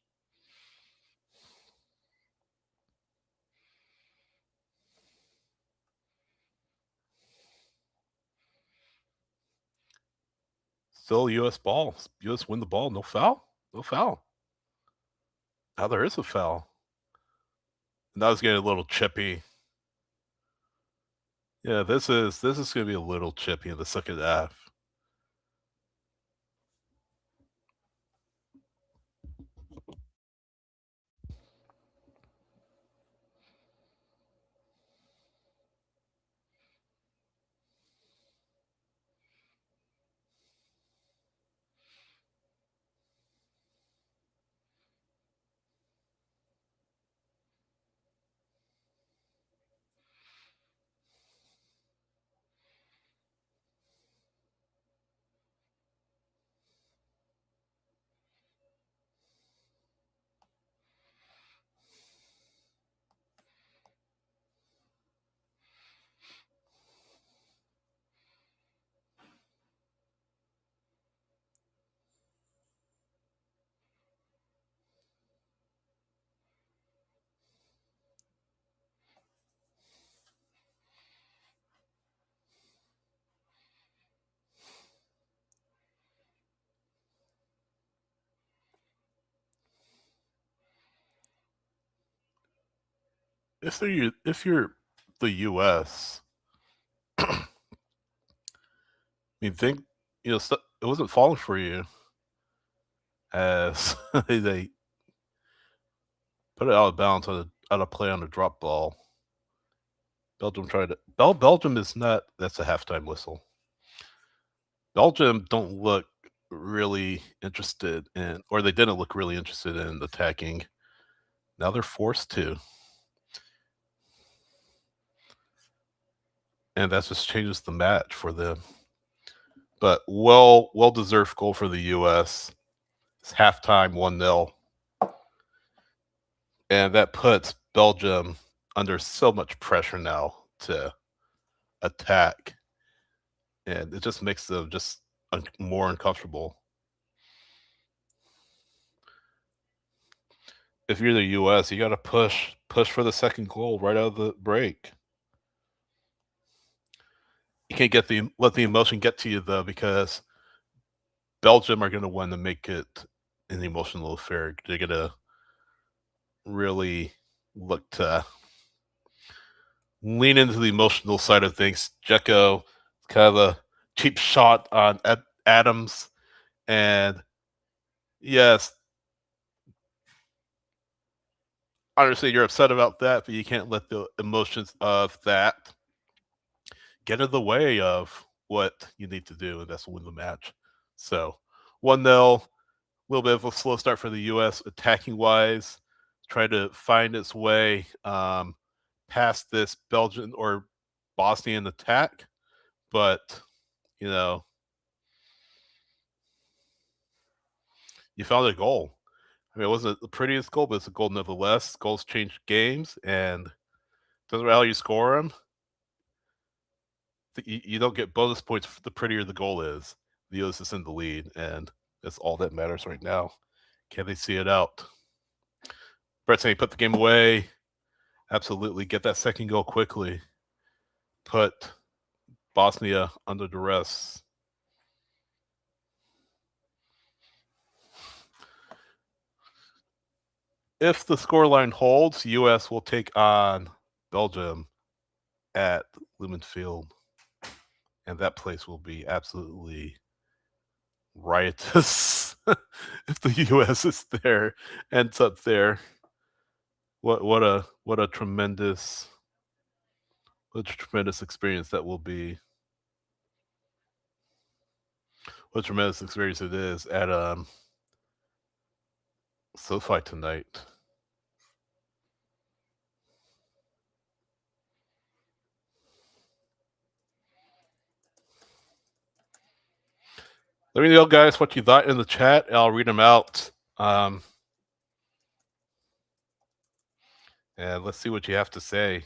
Still U.S. ball. U.S. win the ball. No foul. No foul. Now there is a foul. Now it's getting a little chippy. Yeah, this is going to be a little chippy in the second half. if you're the U.S., I mean, think it wasn't falling for you as they put it out of bounds out of play on a drop ball. Belgium is not. That's a halftime whistle. Belgium don't look really interested in, or they didn't look really interested in attacking. Now they're forced to, and that just changes the match for them. But well deserved goal for the U.S. It's halftime 1-0, and that puts Belgium under so much pressure now to attack, and it just makes them just more uncomfortable. If you're the U.S., you got to push for the second goal right out of the break. You can't let the emotion get to you though, because Belgium are going to want to make it an emotional affair. They're going to really look to lean into the emotional side of things. Dzeko, kind of a cheap shot on Adams, and yes, I understand you're upset about that, but you can't let the emotions of that get in the way of what you need to do, and that's win the match. So 1-0, a little bit of a slow start for the U.S. attacking wise, try to find its way past this Belgian or Bosnian attack, but you know, you found a goal. I mean, it wasn't the prettiest goal, but it's a goal nevertheless. Goals change games, and doesn't matter how you score them. You don't get bonus points the prettier the goal is. The U.S. is in the lead, and that's all that matters right now. Can they see it out? Brett saying, put the game away. Absolutely. Get that second goal quickly. Put Bosnia under duress. If the scoreline holds, U.S. will take on Belgium at Lumen Field, and that place will be absolutely riotous if the U.S. is there, ends up there. What a tremendous experience that will be. What a tremendous experience it is at SoFi tonight. Let me know, guys, what you thought in the chat. I'll read them out. And let's see what you have to say.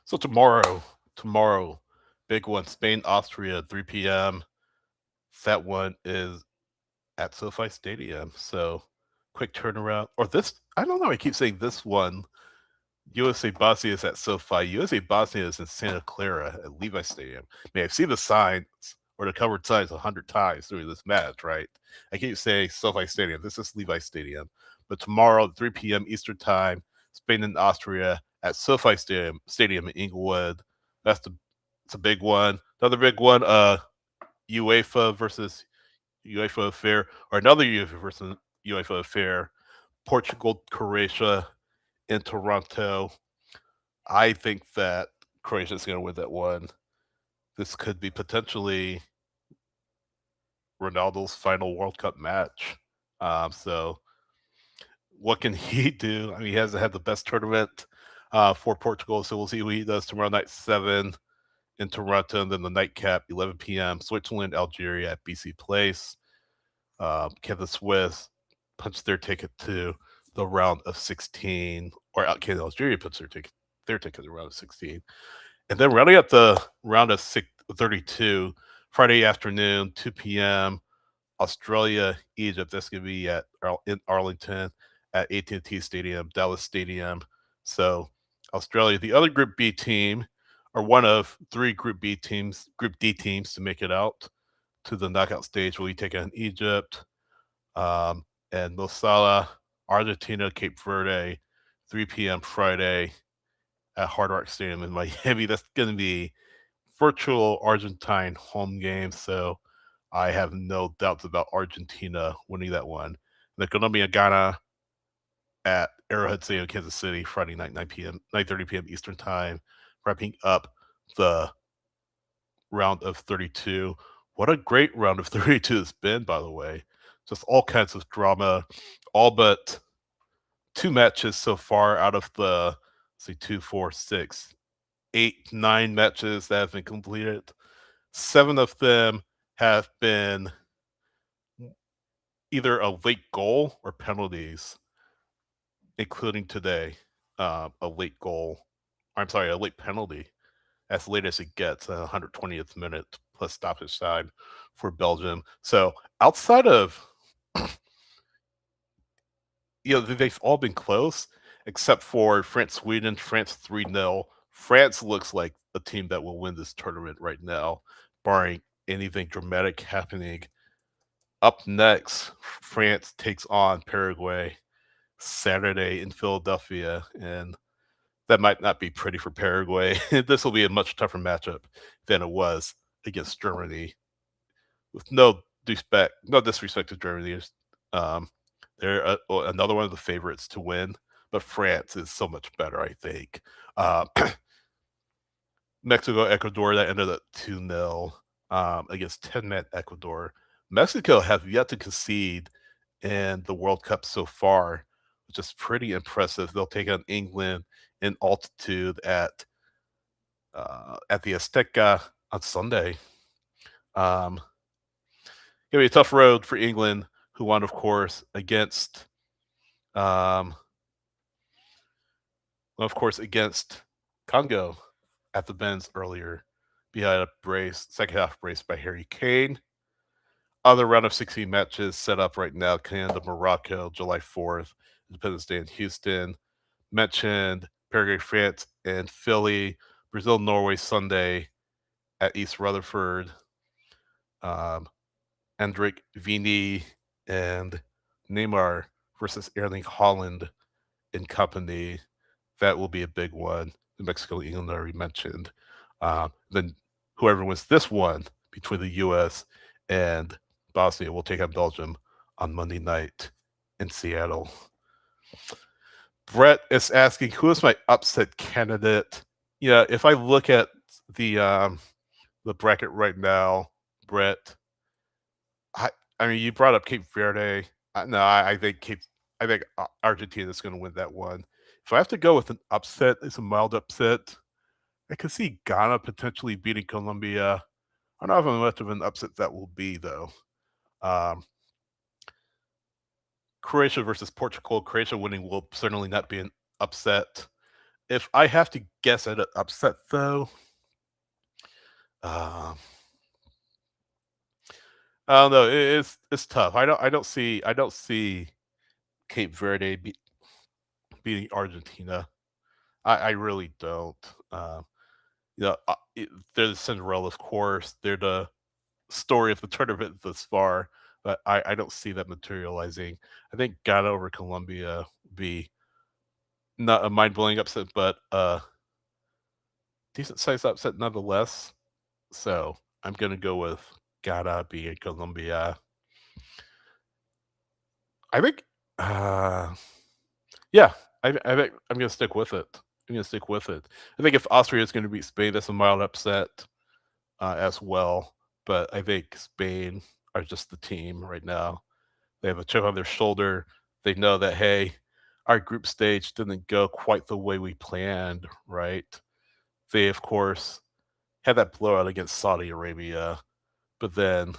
So tomorrow, big one, Spain, Austria, 3 p.m. That one is at SoFi Stadium. So quick turnaround. Or this, I don't know. I keep saying this one. USA Bosnia is at SoFi. USA Bosnia is in Santa Clara at Levi Stadium. I mean, I've seen the signs or the covered signs 100 times during this match, right? I keep saying SoFi Stadium. This is Levi Stadium. But tomorrow, 3 p.m. Eastern Time, Spain and Austria at SoFi Stadium in Inglewood. It's a big one. Another big one, UEFA versus UEFA affair, or another UEFA versus UEFA affair. Portugal, Croatia in Toronto. I think that Croatia is going to win that one. This could be potentially Ronaldo's final World Cup match. So, what can he do? I mean, he hasn't had the best tournament for Portugal, so we'll see what he does tomorrow night, 7 in Toronto, and then the nightcap, 11 p.m. Switzerland, Algeria at BC Place. Can the Swiss punch their ticket to the round of 16, or can Algeria punch their ticket to the round of 16? And then rounding up the round of 32, Friday afternoon, 2 p.m., Australia, Egypt. That's going to be in Arlington at AT&T Stadium, Dallas Stadium. So Australia, the other Group B team, are one of 3 Group B teams, Group D teams to make it out to the knockout stage. Where we take on Egypt, and Mosala, Argentina, Cape Verde, 3 p.m. Friday at Hard Rock Stadium in Miami. That's going to be virtual Argentine home game, so I have no doubts about Argentina winning that one. The Colombia Ghana at Arrowhead Stadium, Kansas City, Friday night, 9:30 p.m. Eastern Time, wrapping up the round of 32. What a great round of 32 it's been, by the way. Just all kinds of drama, all but 2 matches so far out of the, let's see, 2, 4, 6, 8, 9 matches that have been completed. 7 of them have been either a late goal or penalties, including today, a late goal. I'm sorry, a late penalty, as late as it gets, 120th minute plus stoppage time for Belgium. So outside of, they've all been close except for France, Sweden, France 3-0. France looks like a team that will win this tournament right now, barring anything dramatic happening. Up next, France takes on Paraguay Saturday in Philadelphia, and that might not be pretty for Paraguay. This will be a much tougher matchup than it was against Germany. With no disrespect to Germany, they're another one of the favorites to win, but France is so much better, I think. Uh, Mexico, Ecuador, that ended at 2-0 against 10-man Ecuador. Mexico have yet to concede in the World Cup so far, which is pretty impressive. They'll take on England in altitude at the Azteca on Sunday. Gonna be a tough road for England, who won, of course, against Congo at the Benz earlier, behind a second half brace by Harry Kane. Other round of 16 matches set up right now: Canada, Morocco, July 4th, Independence Day in Houston. Mentioned Paraguay, France, and Philly. Brazil, Norway, Sunday at East Rutherford. Endrick, Vini, and Neymar versus Erling Haaland in company. That will be a big one. The Mexico, England already mentioned. Then whoever wins this one between the U.S. and Bosnia will take on Belgium on Monday night in Seattle. Brett is asking, who is my upset candidate? Yeah, if I look at the bracket right now, Brett, I mean, you brought up Cape Verde. No, I think Argentina is going to win that one. If I have to go with an upset, it's a mild upset. I could see Ghana potentially beating Colombia. I don't know how much of an upset that will be, though. Croatia versus Portugal. Croatia winning will certainly not be an upset. If I have to guess at an upset, though, I don't know. It's tough. I don't see Cape Verde beating Argentina. I really don't. They're the Cinderella, of course. They're the story of the tournament thus far, but I don't see that materializing. I think Ghana over Colombia would be not a mind blowing upset, but decent sized upset nonetheless. So I'm gonna go with Ghana beating Colombia. I think, yeah, I think I'm gonna stick with it. I think if Austria is going to beat Spain, that's a mild upset as well. But I think Spain are just the team right now. They have a chip on their shoulder. They know that, hey, our group stage didn't go quite the way we planned, right? They, of course, had that blowout against Saudi Arabia, but then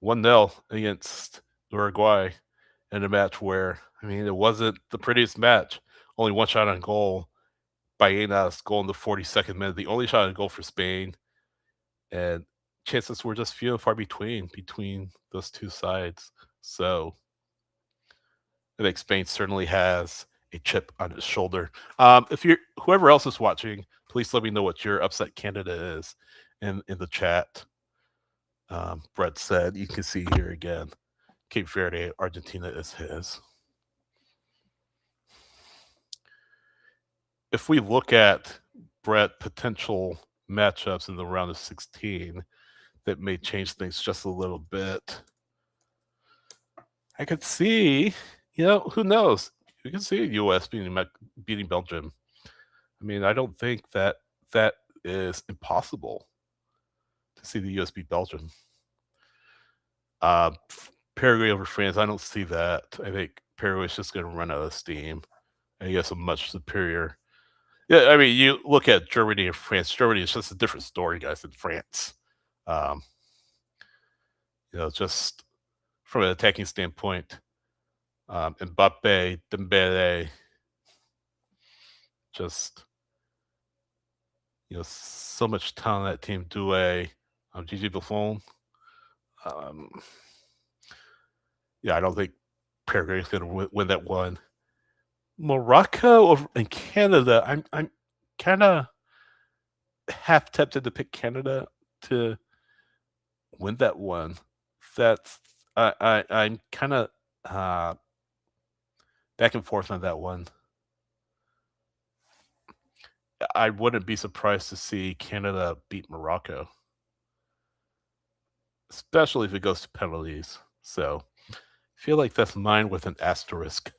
1-0 against Uruguay in a match where, I mean, it wasn't the prettiest match. Only one shot on goal. Baena's goal in the 42nd minute, the only shot on goal for Spain. And chances were just few and far between those two sides. So I think Spain certainly has a chip on its shoulder. If you're whoever else is watching, please let me know what your upset candidate is in the chat. Brett said you can see here again. Cape Verde, Argentina is his. If we look at Brett potential matchups in the round of 16 that may change things just a little bit, I could see, who knows? You can see U.S. beating Belgium. I mean, I don't think that is impossible to see the U.S. beat Belgium. Paraguay over France, I don't see that. I think Paraguay's just going to run out of steam. I guess a much superior. Yeah, I mean, you look at Germany and France. Germany is just a different story, guys, than France. Just from an attacking standpoint, Mbappe, Dembele, just so much talent on that team. Doué, Gigi Buffon. I don't think Paraguay is going to win that one. Morocco and Canada. I'm kind of half tempted to pick Canada to win that one. That's I'm kind of back and forth on that one. I wouldn't be surprised to see Canada beat Morocco, especially if it goes to penalties. So I feel like that's mine with an asterisk.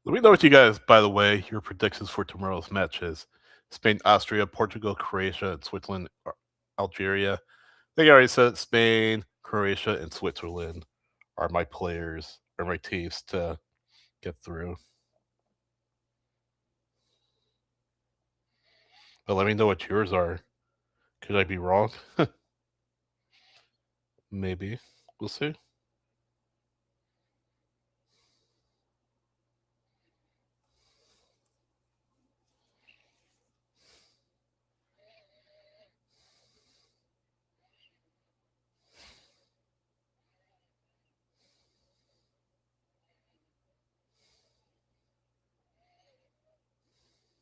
Let me know what you guys, by the way, your predictions for tomorrow's matches. Spain, Austria, Portugal, Croatia, and Switzerland, Algeria. I think I already said Spain, Croatia, and Switzerland are my players, or my teams to get through. But let me know what yours are. Could I be wrong? Maybe. We'll see.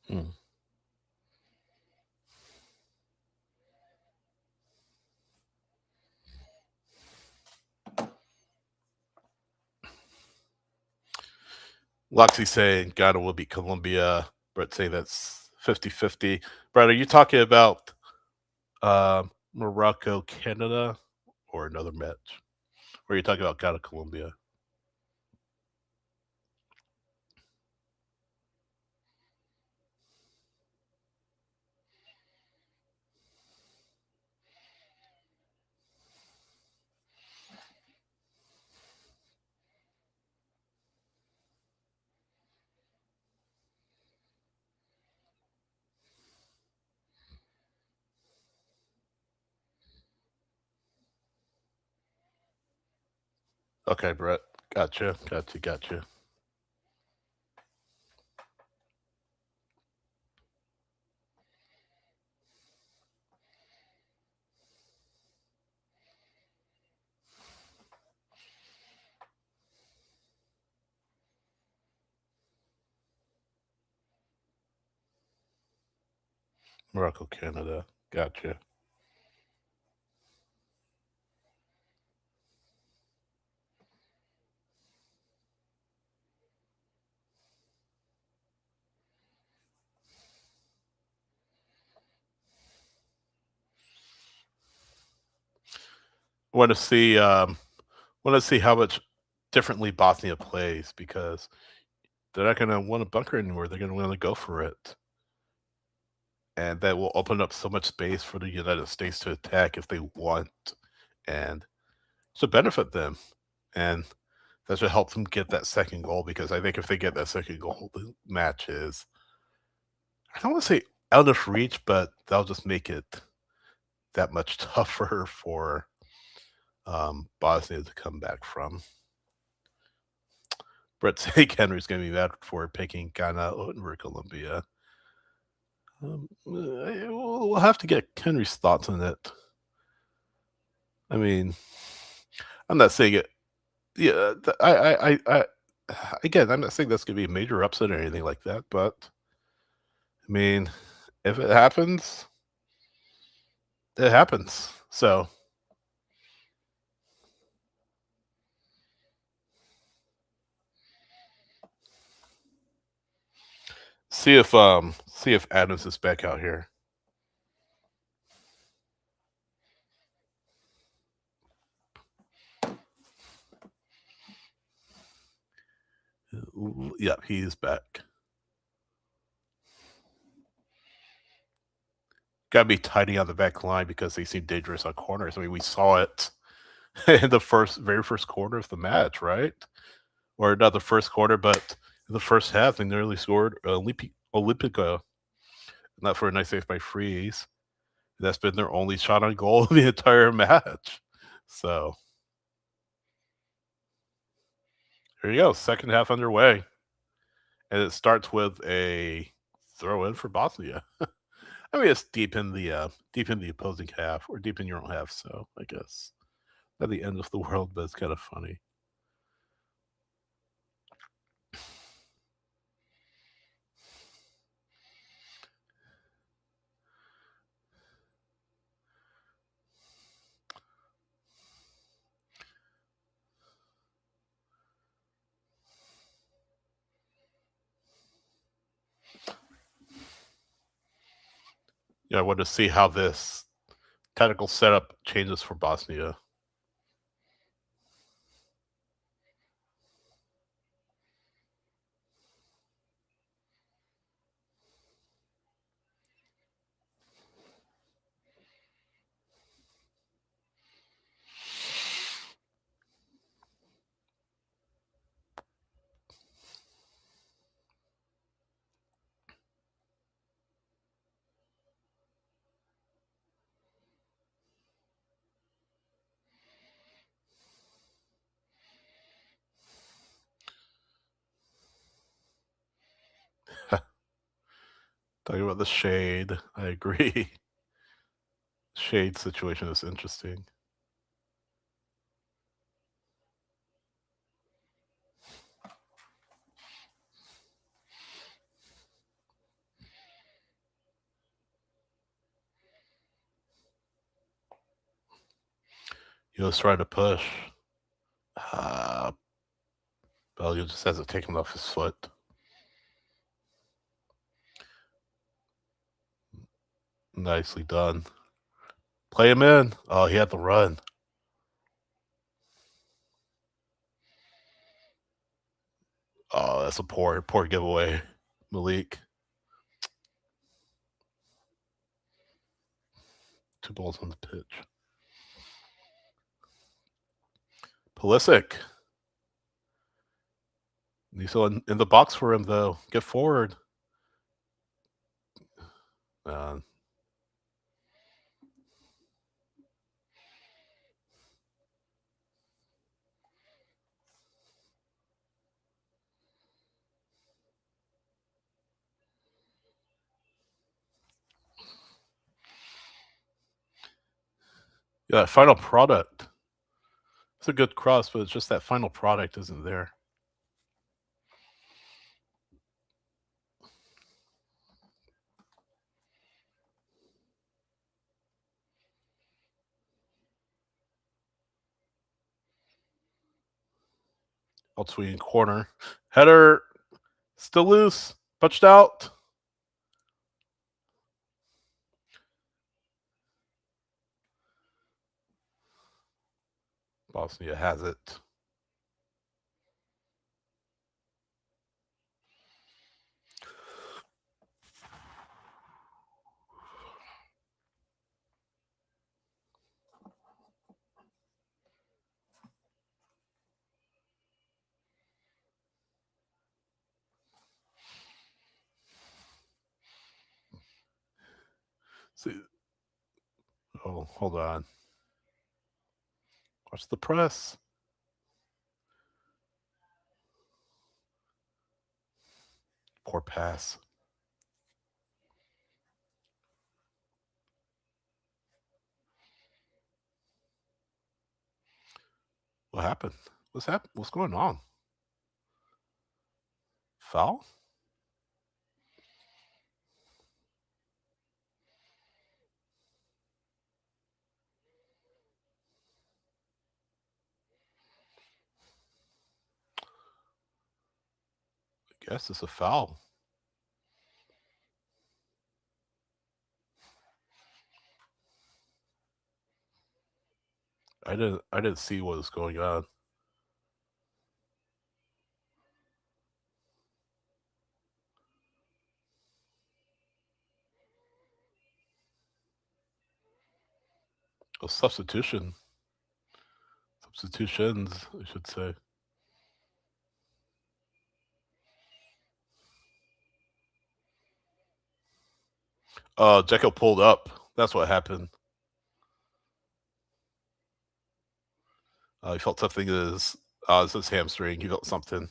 Hmm. Loxy saying Ghana will beat Colombia. Brett saying that's 50-50. Brett, are you talking about Morocco, Canada, or another match? Or are you talking about Ghana, Colombia? Okay, Brett. Gotcha. Morocco, Canada. Gotcha. Want to see how much differently Bosnia plays, because they're not going to want to bunker anymore. They're going to want to go for it, and that will open up so much space for the United States to attack if they want, and to benefit them, and that should help them get that second goal. Because I think if they get that second goal, the match is, I don't want to say out of reach, but that'll just make it that much tougher for Bosnia to come back from. Brett Sake Henry's going to be mad for picking Ghana over Colombia. We'll have to get Henry's thoughts on it. I mean, I'm not saying it. Yeah, again, I'm not saying that's going to be a major upset or anything like that, but I mean, if it happens, it happens. So see if Adams is back out here. Yep, he's back. Got to be tidy on the back line because they seem dangerous on corners. I mean, we saw it in the very first quarter of the match, right? Or not the first quarter, but in the first half, they nearly scored Olympica. Not for a nice save by Freeze. That's been their only shot on goal the entire match. So here you go, second half underway, and it starts with a throw in for Bosnia. I mean, it's deep in the opposing half or deep in your own half. So I guess not the end of the world, but it's kind of funny. Yeah, I want to see how this tactical setup changes for Bosnia. Talking about the shade, I agree. Shade situation is interesting. He was trying to push. Belgium just hasn't taken off his foot. Nicely done. Play him in. Oh, he had the run. Oh, that's a poor giveaway, Malik. 2 balls on the pitch. Pulisic. He's still in the box for him, though. Get forward. Uh, yeah, final product. It's a good cross, but it's just that final product isn't there. Out swinging corner. Header. Still loose. Punched out. Bosnia has it. See, oh, hold on. Watch the press. Poor pass. What happened? What's going on? Foul? I guess it's a foul. I didn't see what was going on. A substitution. Substitutions, I should say. Jekyll pulled up. That's what happened. He felt something in his hamstring. He felt something.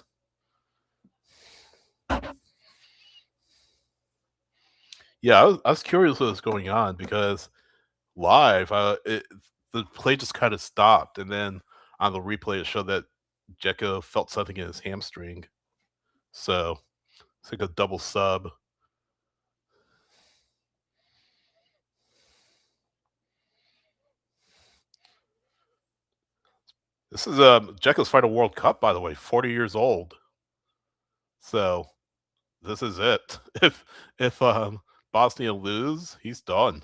Yeah, I was curious what was going on because live, the play just kind of stopped, and then on the replay it showed that Jekyll felt something in his hamstring. So it's like a double sub. This is Jekyll's final World Cup, by the way, 40 years old. So this is it. If Bosnia lose, he's done.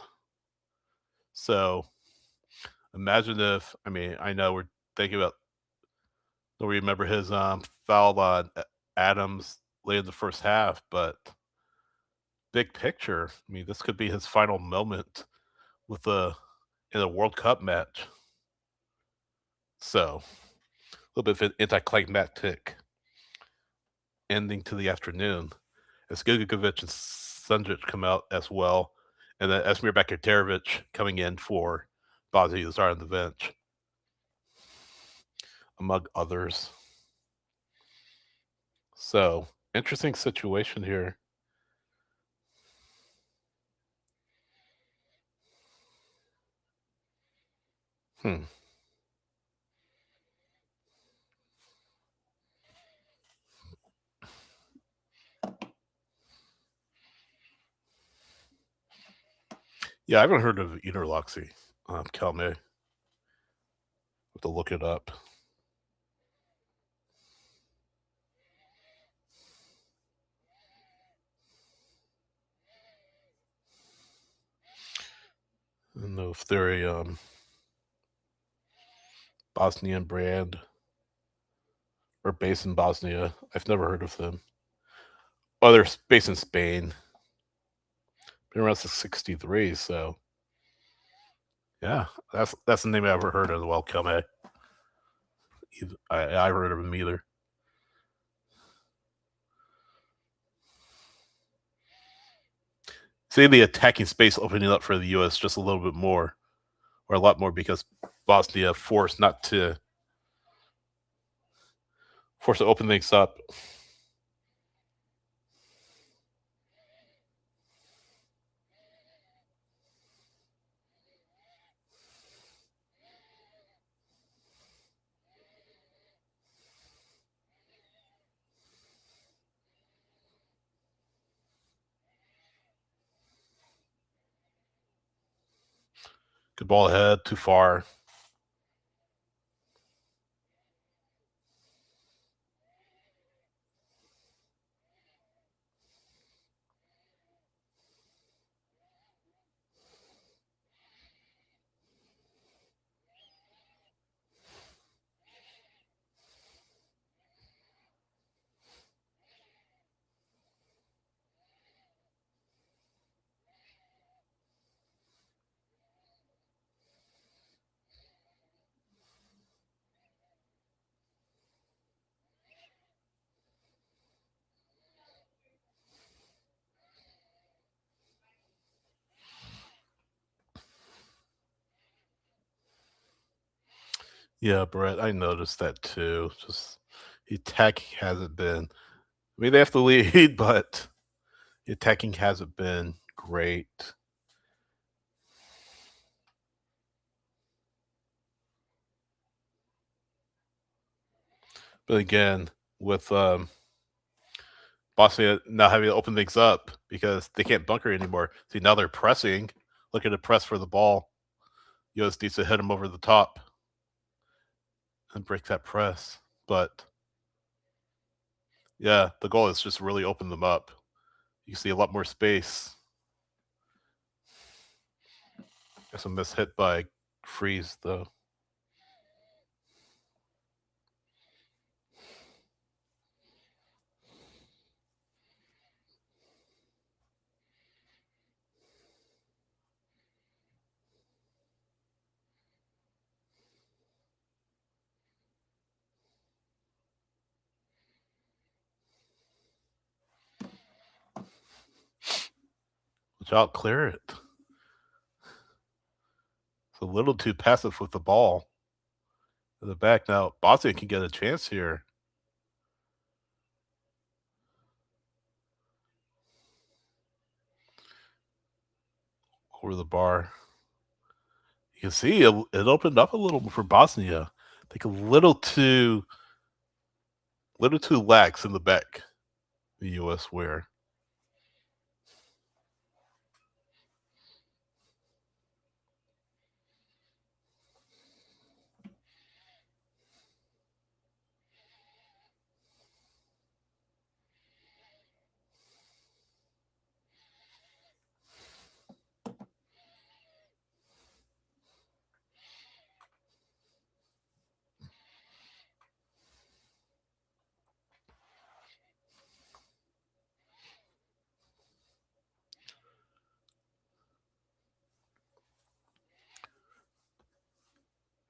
So imagine if I know we're thinking about don't remember his foul on Adams late in the first half, but big picture, this could be his final moment with in a World Cup match. So a little bit of an anticlimactic ending to the afternoon. As Gigovic and Sundric come out as well, and then Esmir Bakirterovic coming in for Bosnia Zar on the bench, among others. So interesting situation here. Hmm. Yeah, I haven't heard of Interloxy, Calme. Have to look it up. I don't know if they're a Bosnian brand or based in Bosnia. I've never heard of them. Oh, they're based in Spain. Been around since '63, so yeah, that's the name I ever heard of. Well, Calme. I heard of him either. See the attacking space opening up for the U.S. just a little bit more, or a lot more, because Bosnia forced to open things up. Good ball ahead, too far. Yeah, Brett, I noticed that too. Just the attacking hasn't been. I mean, they have to lead, but the attacking hasn't been great. But again, with Bosnia now having to open things up because they can't bunker anymore. See, now they're pressing, looking to press for the ball. US needs to hit them over the top and break that press. But yeah, the goal is just really open them up. You see a lot more space. Guess a miss hit by Freeze though. Watch out, clear it. It's a little too passive with the ball. To the back now. Bosnia can get a chance here. Over the bar. You can see it opened up a little for Bosnia. I think a little too lax in the back. The US were.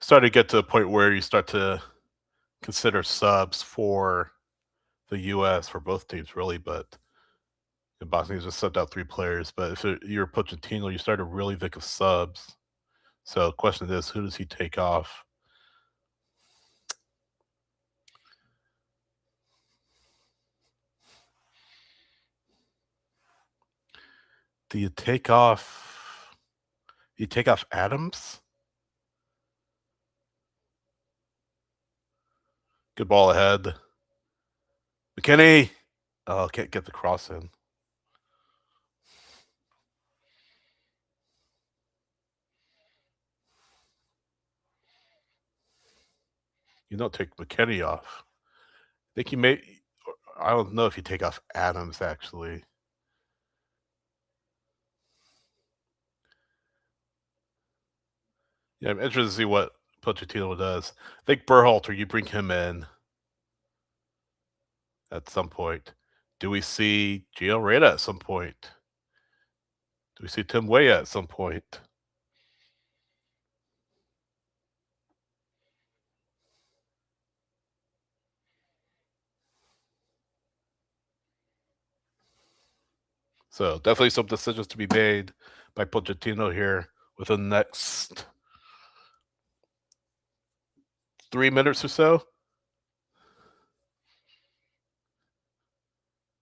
Starting to get to a point where you start to consider subs for the US for both teams, really. But Bosnia just subbed out 3 players. But if you're Pochettino, you start to really think of subs. So, the question is, who does he take off? Do you take off? Do you take off Adams? Good ball ahead. McKinney. Oh, can't get the cross in. You don't take McKinney off. I think you may. I don't know if you take off Adams actually. Yeah, I'm interested to see what Pochettino does. I think Berhalter, you bring him in at some point. Do we see Gio Reyna at some point? Do we see Tim Weah at some point? So definitely some decisions to be made by Pochettino here within the next 3 minutes or so.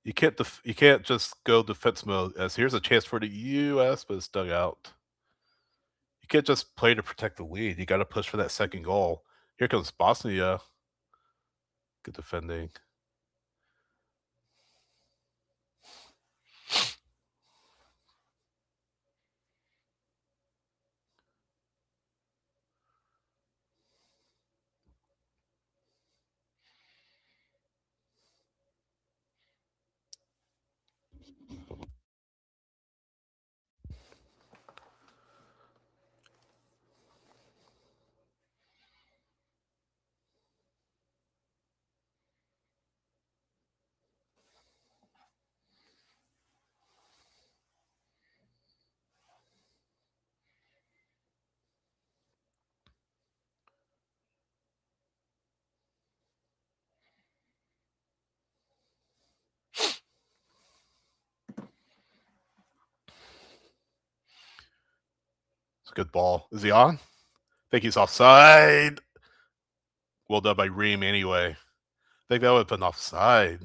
You can't just go defense mode as here's a chance for the US, but it's dug out. You can't just play to protect the lead. You got to push for that second goal. Here comes Bosnia. Good defending. It's a good ball. Is he on? I think he's offside. Well done by Ream anyway. I think that would have been offside.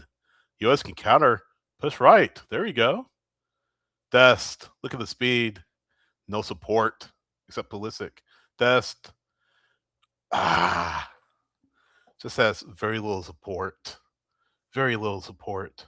US can counter. Push right. There you go. Dest. Look at the speed. No support except Pulisic. Dest. Just has very little support. Very little support.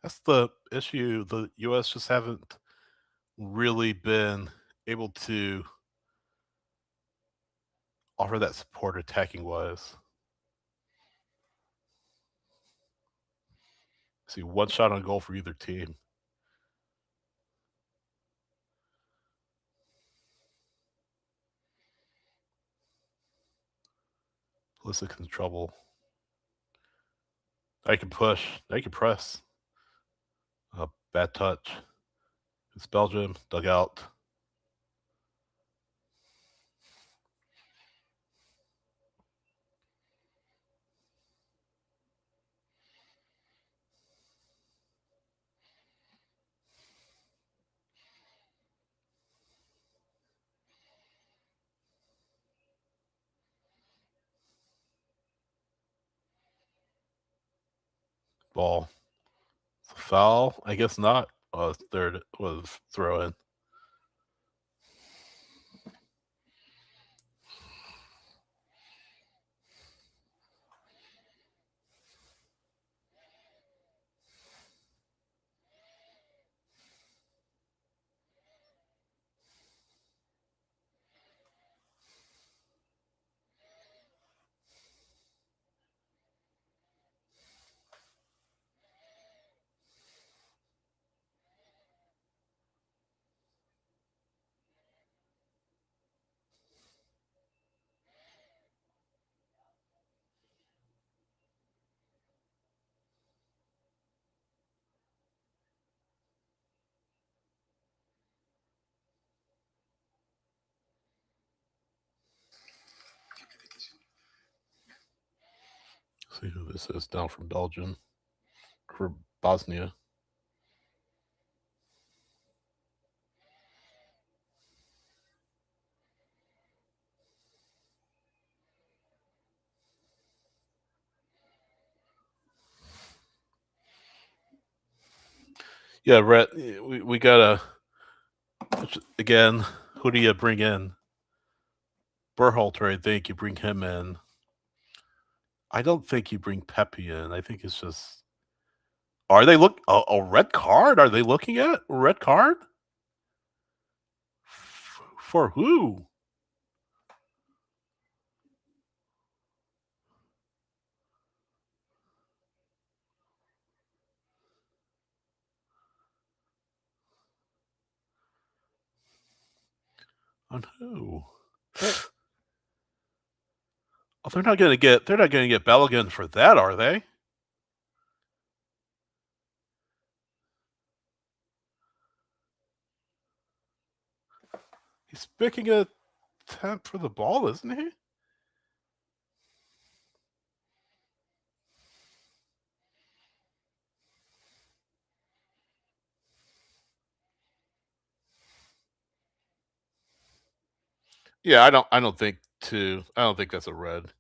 That's the issue. The US just haven't really been able to offer that support attacking wise. See, one shot on goal for either team. Pulisic in trouble. I can push. I can press. Bad touch. It's Belgium. Dug out. Ball. Foul? I guess not. Third was throw in. See who this is down from Belgium. For Bosnia. Yeah, Rhett, we gotta again. Who do you bring in? Berhalter, I think you bring him in. I don't think you bring Pepe in. I think it's just. Are they look a red card? Are they looking at a red card? For who? On who? Oh, they're not gonna get Balogun for that, are they? He's picking a attempt for the ball, isn't he? Yeah, I don't think that's a red.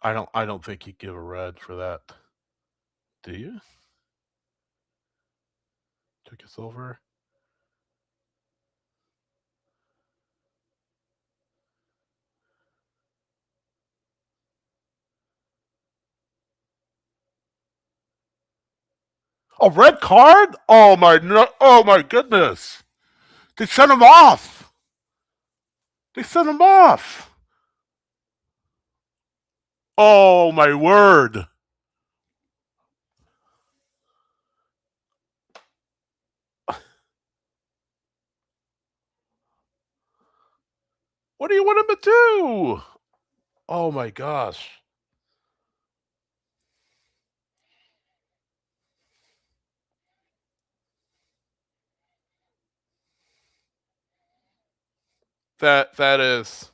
I don't think you give a red for that. Do you? Took us over. A red card? Oh my goodness. They sent him off. They sent him off. Oh my word! What do you want him to do? Oh my gosh. That is.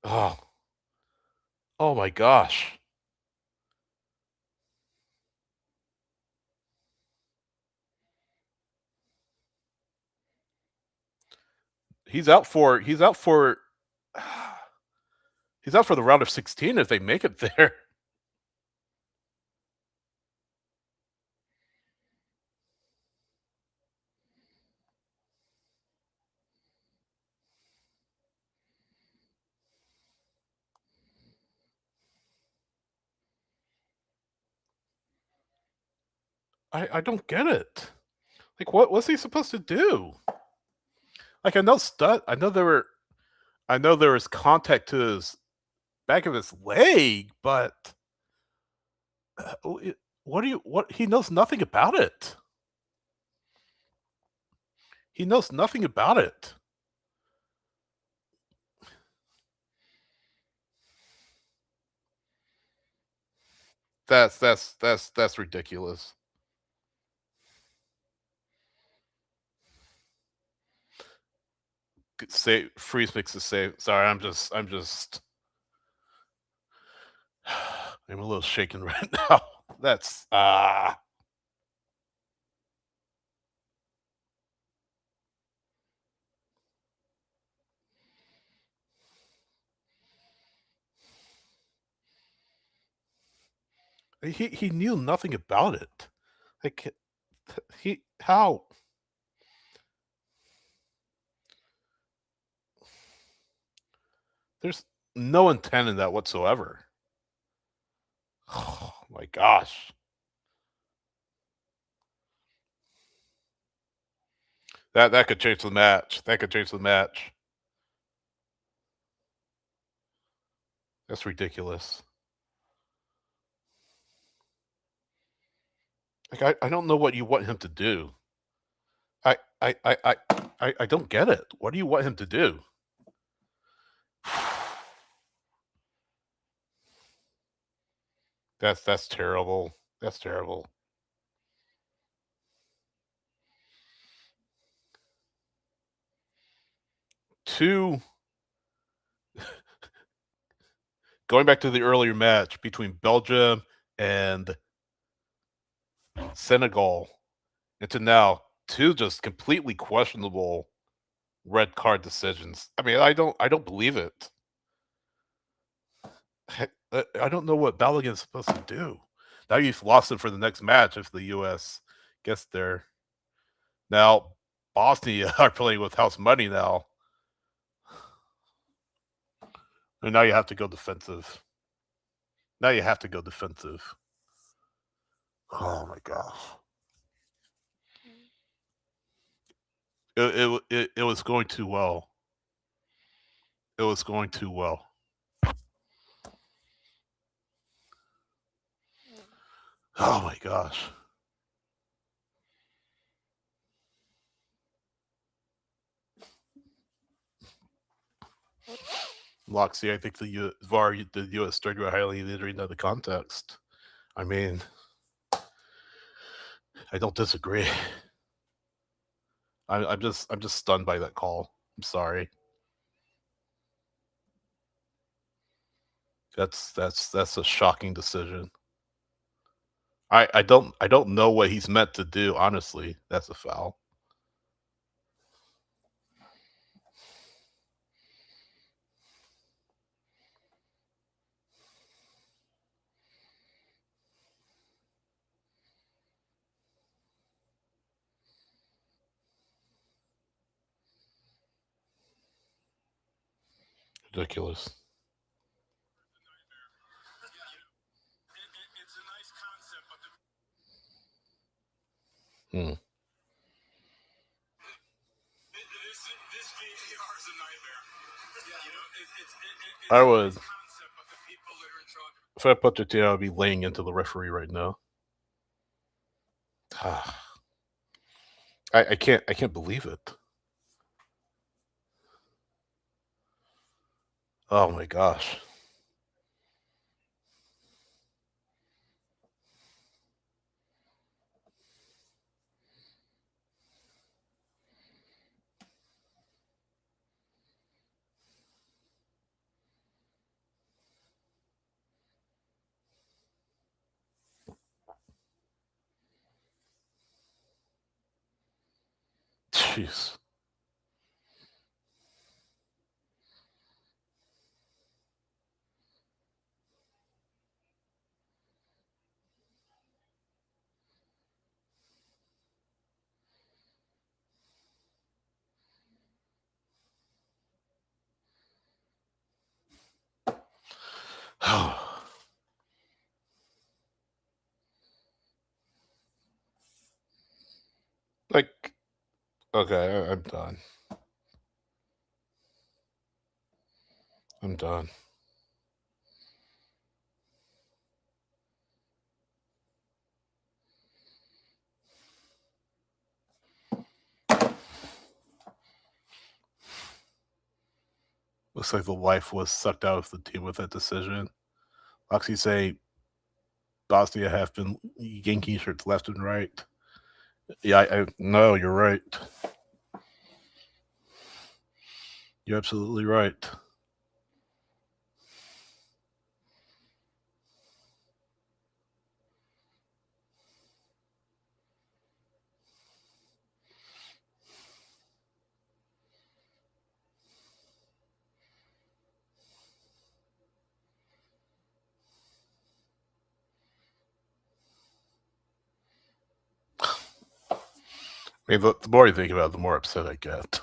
Oh. Oh my gosh. He's out for he's out for he's out for the round of 16 if they make it there. I don't get it. Like what's he supposed to do? Like I know there was contact to his back of his leg, but what he knows nothing about it. He knows nothing about it. That's ridiculous. Say freeze makes the save. Sorry, I'm a little shaken right now. That's he knew nothing about it. Like he how there's no intent in that whatsoever. Oh my gosh. That could change the match. That could change the match. That's ridiculous. Like I don't know what you want him to do. I I I I I don't get it. What do you want him to do? That's terrible. That's terrible. Two Going back to the earlier match between Belgium and Senegal, into now two just completely questionable red card decisions. I mean, I don't believe it. I don't know what Balogun is supposed to do. Now you've lost it for the next match if the U.S. gets there. Now Bosnia are playing with house money now, and now you have to go defensive. Now you have to go defensive. Oh my gosh. It was going too well. It was going too well. Oh my gosh. Loxy, I think the VAR, the U.S. started highly considering the context. I mean, I don't disagree. I'm just stunned by that call. I'm sorry. That's a shocking decision. I don't know what he's meant to do. Honestly, that's a foul. Ridiculous. Hmm. I would. If I put Türkiye, I would be laying into the referee right now. I can't believe it. Oh my gosh. Jeez. Like, okay, I'm done. I'm done. Looks like the life was sucked out of the team with that decision. Loxy say Bosnia have been yanking shirts left and right. Yeah, I no, you're right. You're absolutely right. I mean, the more you think about it, the more upset I get.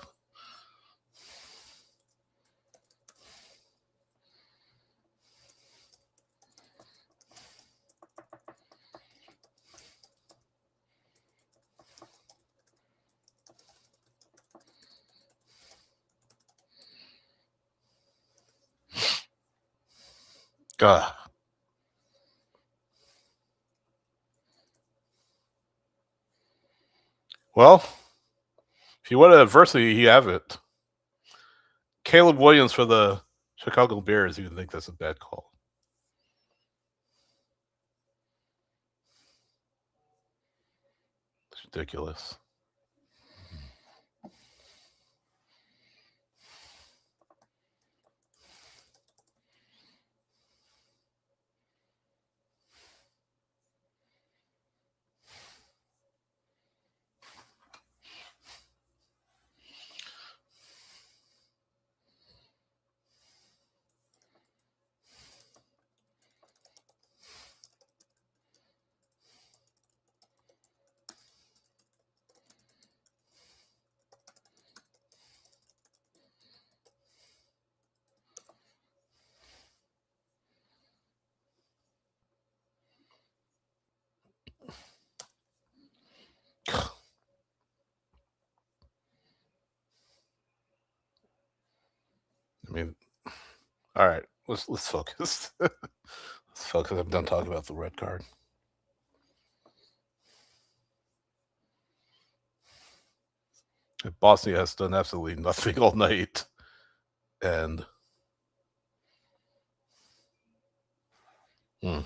God. Well, if you want adversity, you have it. Caleb Williams for the Chicago Bears. You think that's a bad call? It's ridiculous. I mean, all right, let's focus. Let's focus. I'm done talking about the red card. Bosnia has done absolutely nothing all night, and hmm.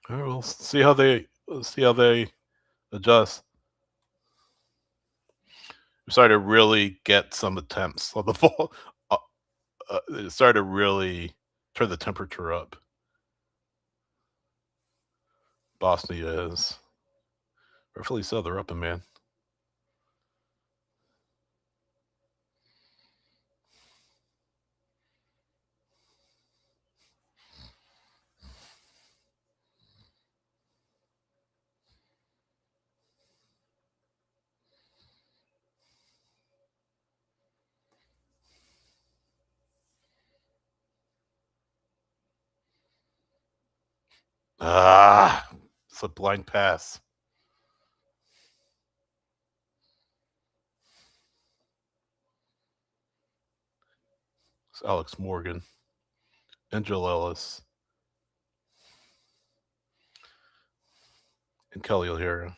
All right, we'll see how they adjust. started to really get some attempts on the ball. It started to really turn the temperature up. Bosnia is. Rightfully so, they're up, man. It's a blind pass. It's Alex Morgan, Angel Ellis, and Kelly O'Hara.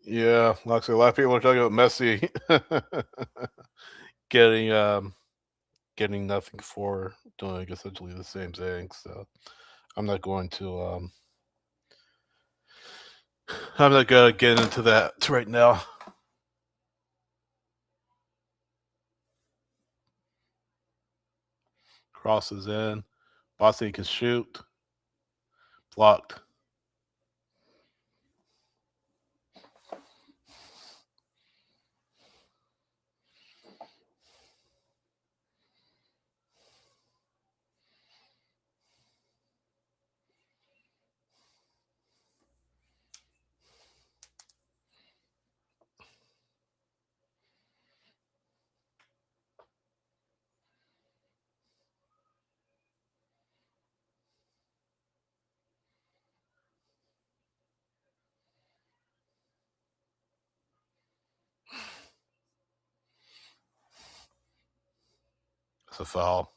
Yeah, actually, a lot of people are talking about Messi getting getting nothing for doing essentially the same thing. So I'm not going to I'm not gonna get into that right now. Crosses in. Boston can shoot. Blocked. It's a foul.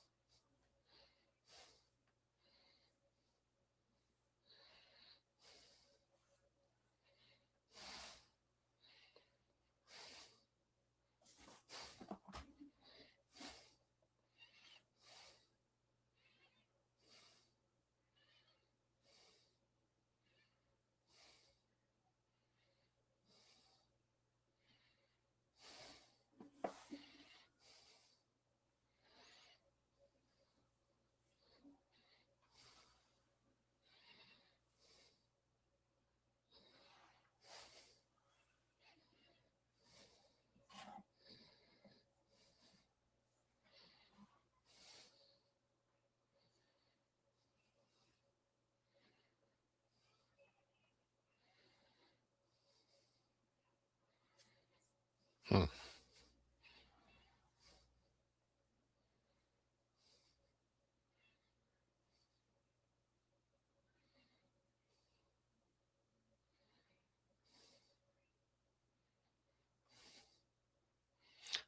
Hmm.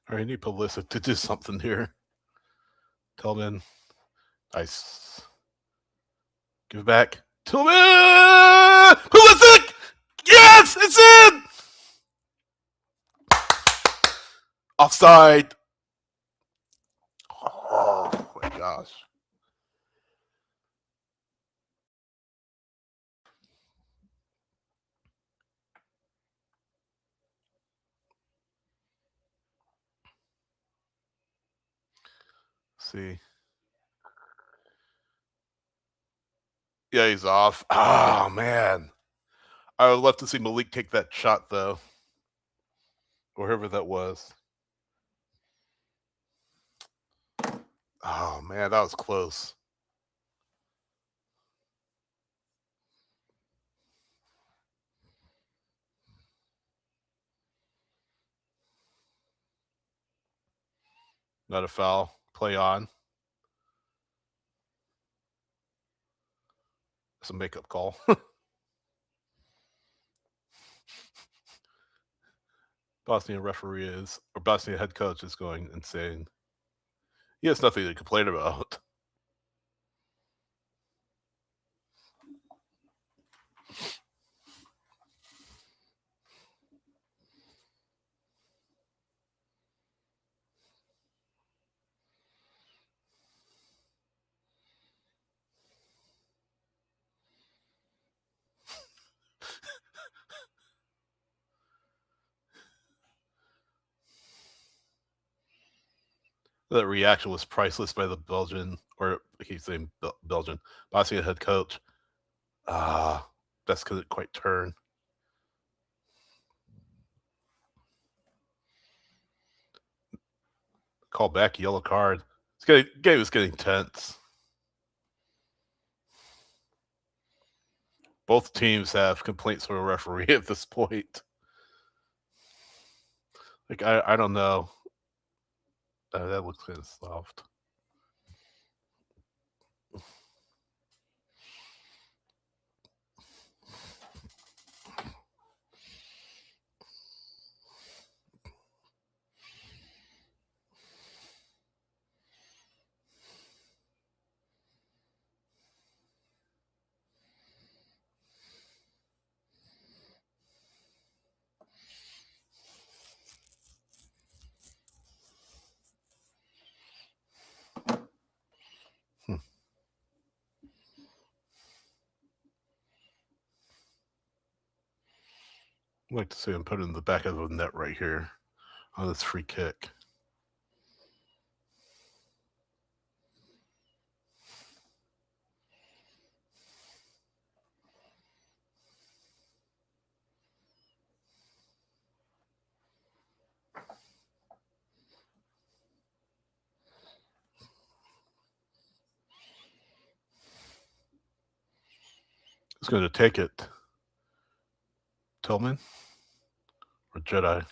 All right, I need Pulisic to do something here. Tillman. Nice. Give it back. Tillman! Pulisic! Yes! It's in! Offside. Oh my gosh. See. Yeah, he's off. Oh man. I would love to see Malik take that shot though. Or whoever that was. Oh man, that was close. Not a foul. Play on. It's a makeup call. Bosnian referee is, or Bosnian head coach is going insane. He has nothing to complain about. That reaction was priceless by the Belgian, or I keep saying Belgian, Bosnian head coach. That's because it quite turned. Call back, yellow card. Game was getting tense. Both teams have complaints from a referee at this point. Like I don't know. That looks kind of soft. I'd like to see him put it in the back of the net right here on this free kick. Who's going to take it? Tillman or Jedi?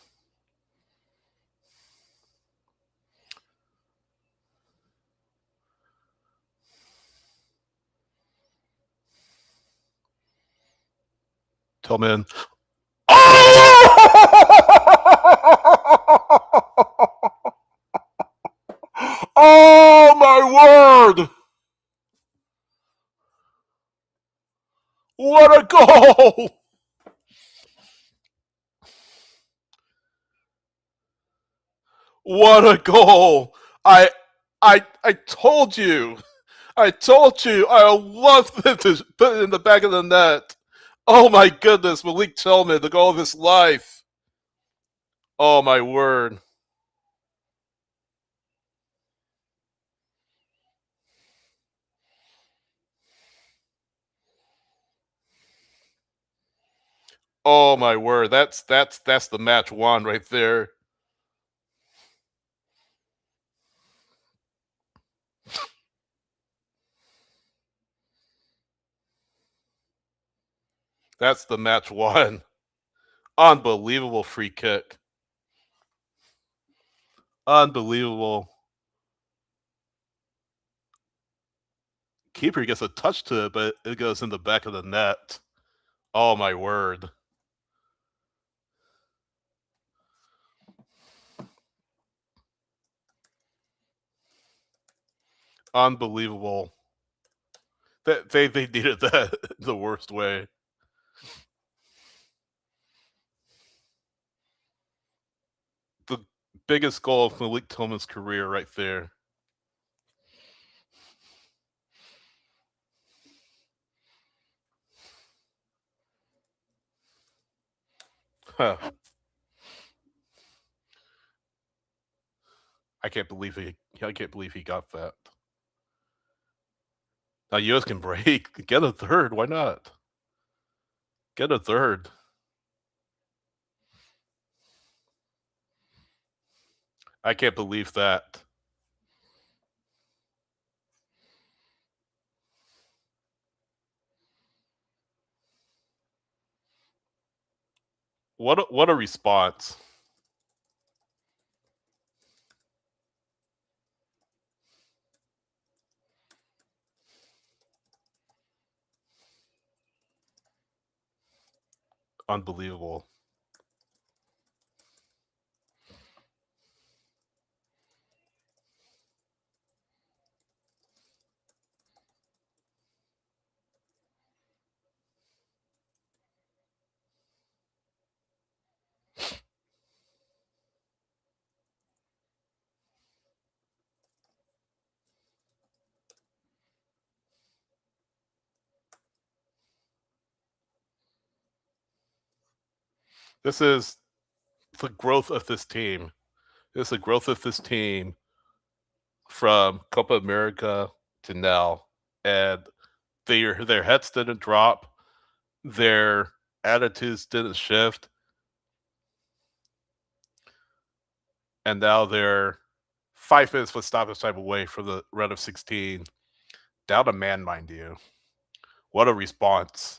Tillman. Oh my word! What a goal! What a goal! I told you. I told you. I love to put it in the back of the net. Oh my goodness, Malik Tillman, the goal of his life. Oh my word. Oh my word. That's the match won right there. That's the match won. Unbelievable free kick. Unbelievable. Keeper gets a touch to it, but it goes in the back of the net. Oh my word. Unbelievable. They needed that the worst way. The biggest goal of Malik Tillman's career right there. Huh. I can't believe he got that. Now US can break. Get a third. Why not? Get a third. I can't believe that. What a response. Unbelievable. This is the growth of this team. This is the growth of this team from Copa America to now, and their heads didn't drop, their attitudes didn't shift, and now they're 5 minutes with stoppage time away from the round of 16. Down a man, mind you. What a response.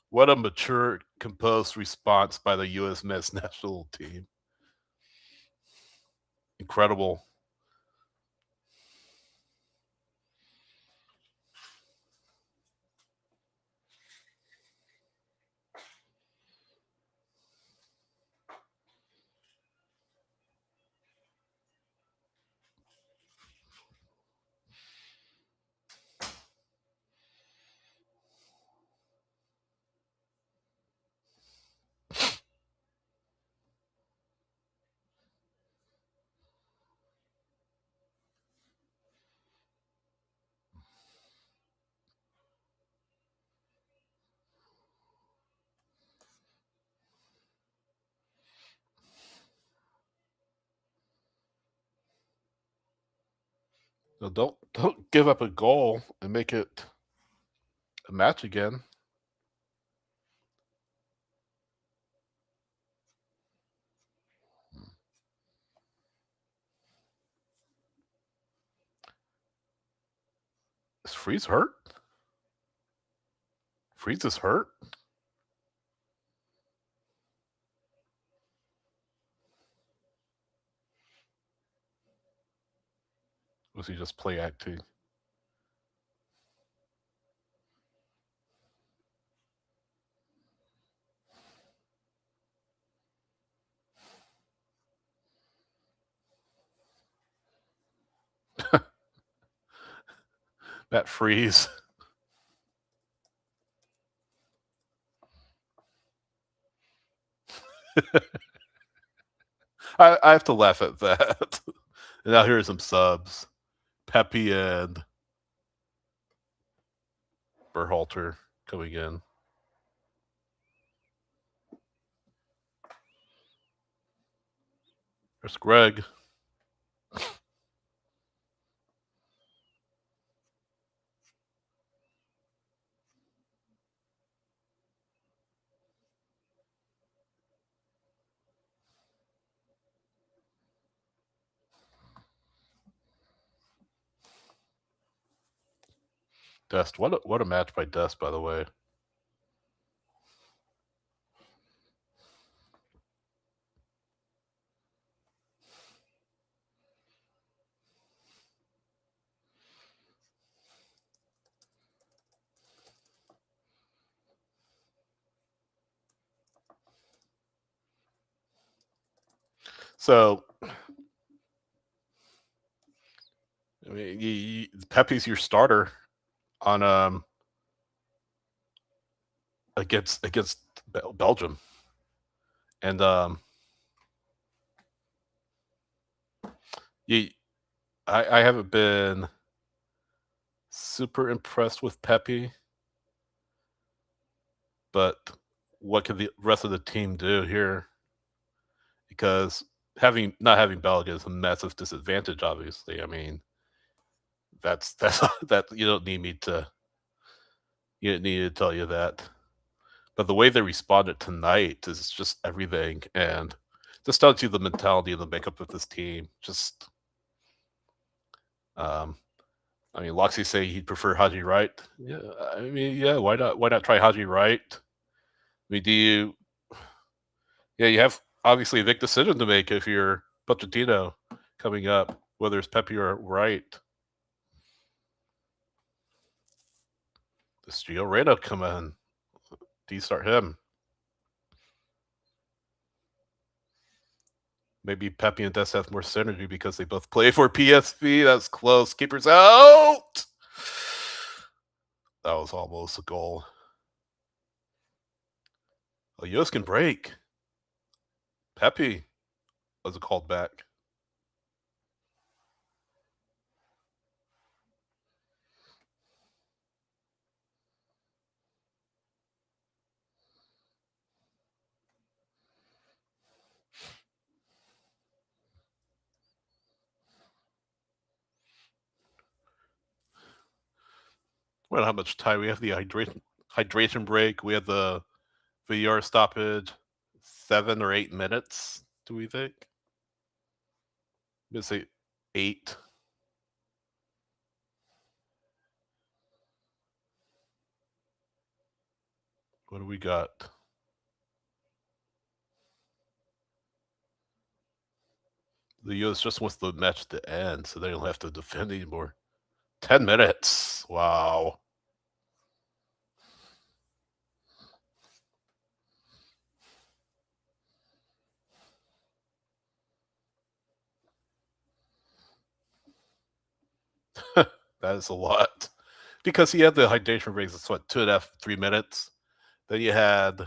What a mature, composed response by the U.S. men's national team. Incredible. So don't give up a goal and make it a match again. Is Freeze hurt? Freeze is hurt? Was he just play acting? That Freeze. I have to laugh at that. And now here are some subs. Pepe and Berhalter coming in. There's Greg. Dest. What a match by Dest, by the way. So, I mean, Pepe's your starter on against Belgium, and I haven't been super impressed with Pepe, but what can the rest of the team do here? Because not having Balogun is a massive disadvantage. Obviously, I mean that's that you don't need me to tell you that. But the way they responded tonight is just everything, and just tells you the mentality and the makeup of this team. Just, I mean, Loxy say he'd prefer Haji Wright. Yeah, I mean, yeah, why not? Why not try Haji Wright? I mean, do you Yeah, you have obviously a big decision to make if you're Pochettino coming up, whether it's Pepe or Wright. Does Gio Reyna come in? Do you start him? Maybe Pepe and Des have more synergy because they both play for PSV. That's close. Keeper's out. That was almost a goal. Oh, Yost can break. Pepe was called back. I don't know how much time we have. The hydration break. We have the VR stoppage. 7 or 8 minutes. Do we think? I'm gonna say 8. What do we got? The US just wants the match to end, so they don't have to defend anymore. 10 minutes. Wow. That is a lot. Because he had the hydration breaks, it's what, 2.5, 3 minutes. Then you had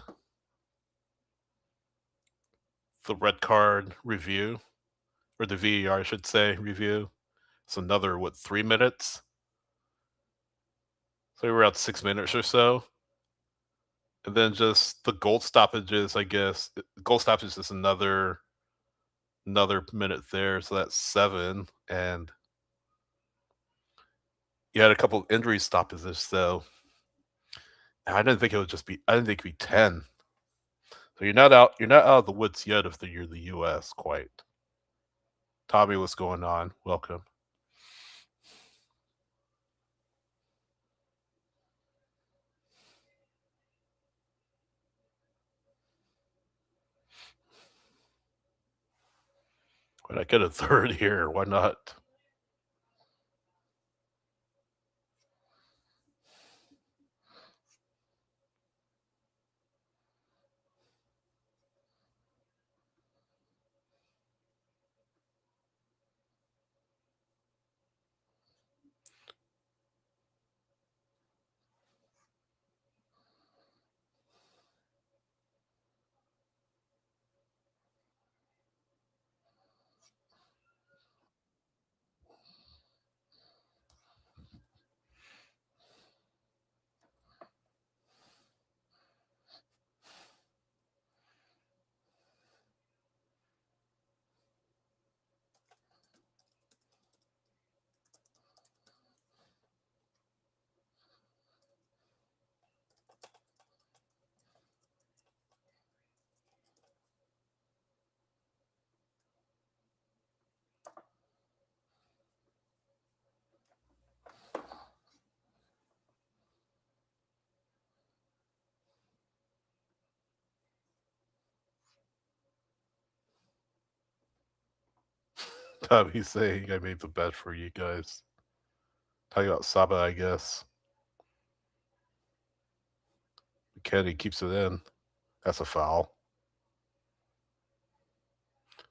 the red card review, or the VAR, I should say, review. It's another, what, 3 minutes? So we were out 6 minutes or so. And then just the goal stoppages, I guess. Goal stoppage is another minute there, so that's 7. And you had a couple of injury stoppages, so I didn't think it'd be 10. So you're not out of the woods yet if you're the US quite. Tommy, what's going on? Welcome. When I get a third here, why not? Tommy's saying I made the bet for you guys. Talking about Saba, I guess. McKenny keeps it in. That's a foul.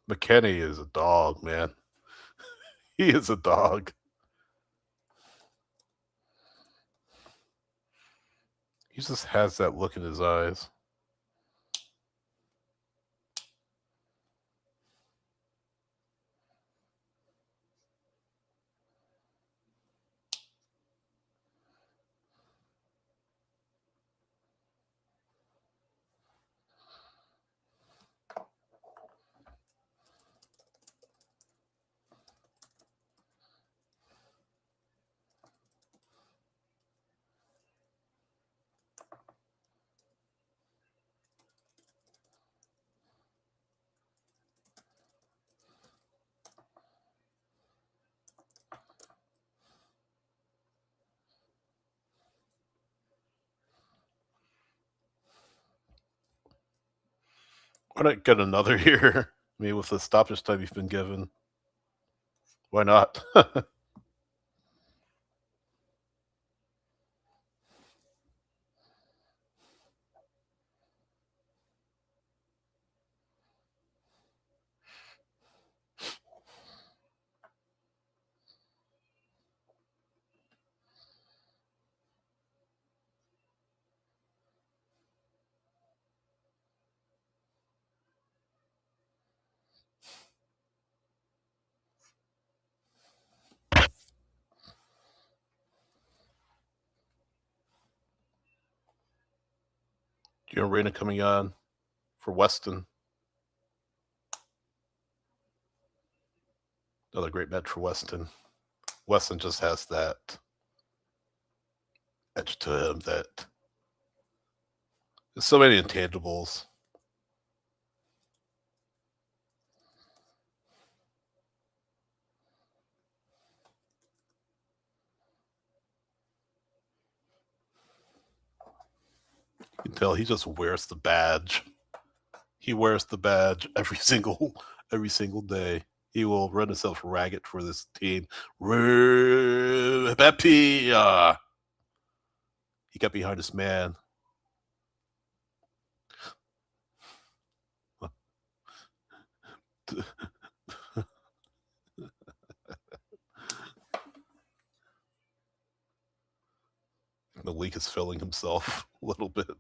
McKenny is a dog, man. He is a dog. He just has that look in his eyes. Why not get another here? I mean, with the stoppage time you've been given, why not? Arena coming on for Weston. Another great match for Weston. Weston just has that edge to him that there's so many intangibles. You can tell he just wears the badge. He wears the badge every single day. He will run himself ragged for this team. Pepe, he got behind his man. Malik is feeling himself a little bit.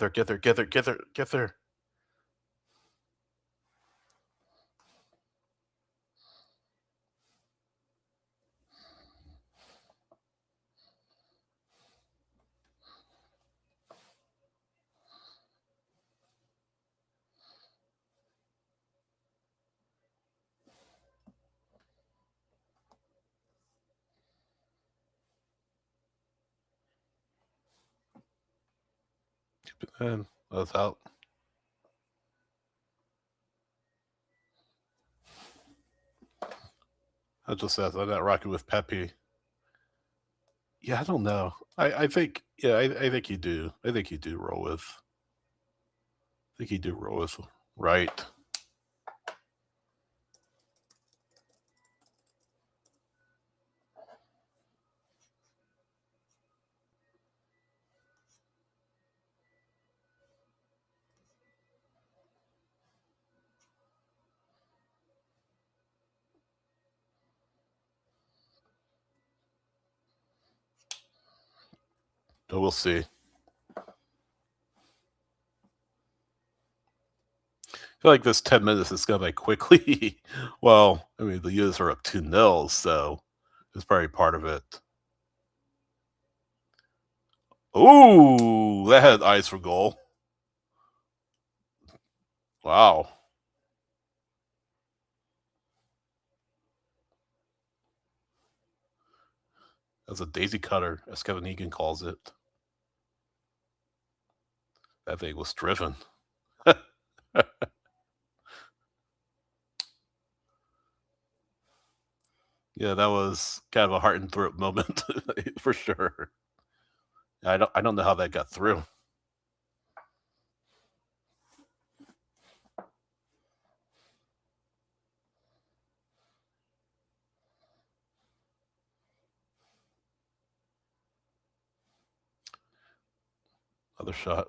Get there. And that's out. I just said I'm not rocking with Pepe. Yeah, I don't know. I think I think you do. I think you do roll with. I think you do roll with right. So we'll see. I feel like this 10 minutes is going by quickly. Well, I mean, the U's are up 2-0, so it's probably part of it. Ooh, that had eyes for goal. Wow. That's a daisy cutter, as Kevin Egan calls it. That thing was driven. Yeah, that was kind of a heart and throat moment for sure. I don't know how that got through. Other shot.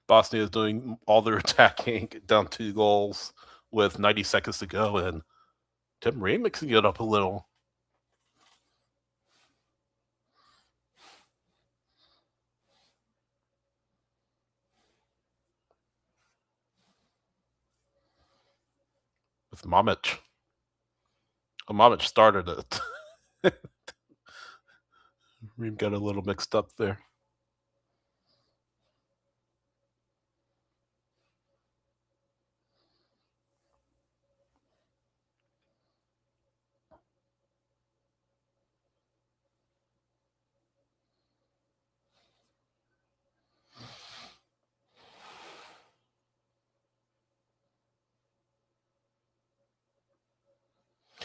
Bosnia is doing all their attacking, down 2 goals with 90 seconds to go, and Tim Ray mixing it up a little. With Mamic. Amovic started it. We got a little mixed up there.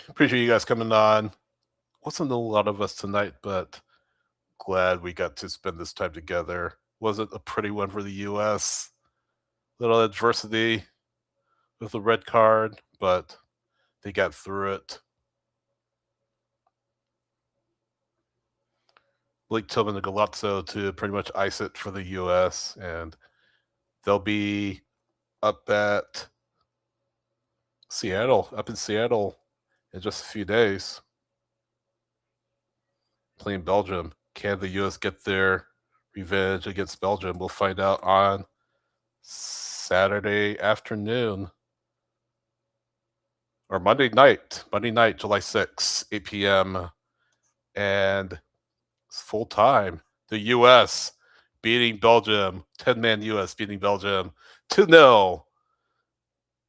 Appreciate you guys coming on. Wasn't a lot of us tonight, but glad we got to spend this time together. Wasn't a pretty one for the U.S. Little adversity with the red card, but they got through it. Blake Tillman and Galazzo to pretty much ice it for the U.S. and they'll be up at Seattle, up in Seattle in just a few days. Playing Belgium. Can the U.S. get their revenge against Belgium? We'll find out on Saturday afternoon or Monday night, July 6th, 8 p.m. And it's full time. The U.S. beating Belgium, 10-man U.S. beating Belgium 2-0.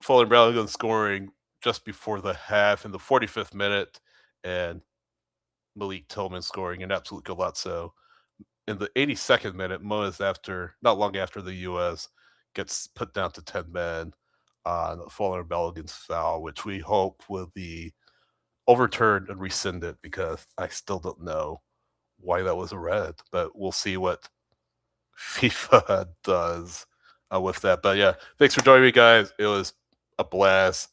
Fuller Balogun scoring just before the half in the 45th minute, and Malik Tillman scoring an absolute golazo in the 82nd minute, moments after, not long after the U.S. gets put down to 10 men on Fuller Balogun's foul, which we hope will be overturned and rescinded because I still don't know why that was a red, but we'll see what FIFA does with that. But yeah, thanks for joining me, guys. It was a blast.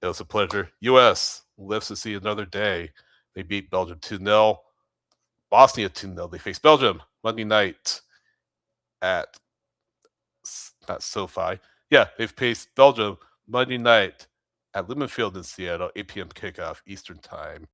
It was a pleasure. U.S. lives to see another day. They beat Belgium 2-0. Bosnia 2-0. They face Belgium Monday night at not SoFi. Yeah, they've faced Belgium Monday night at Lumen Field in Seattle, 8 p.m. kickoff Eastern Time.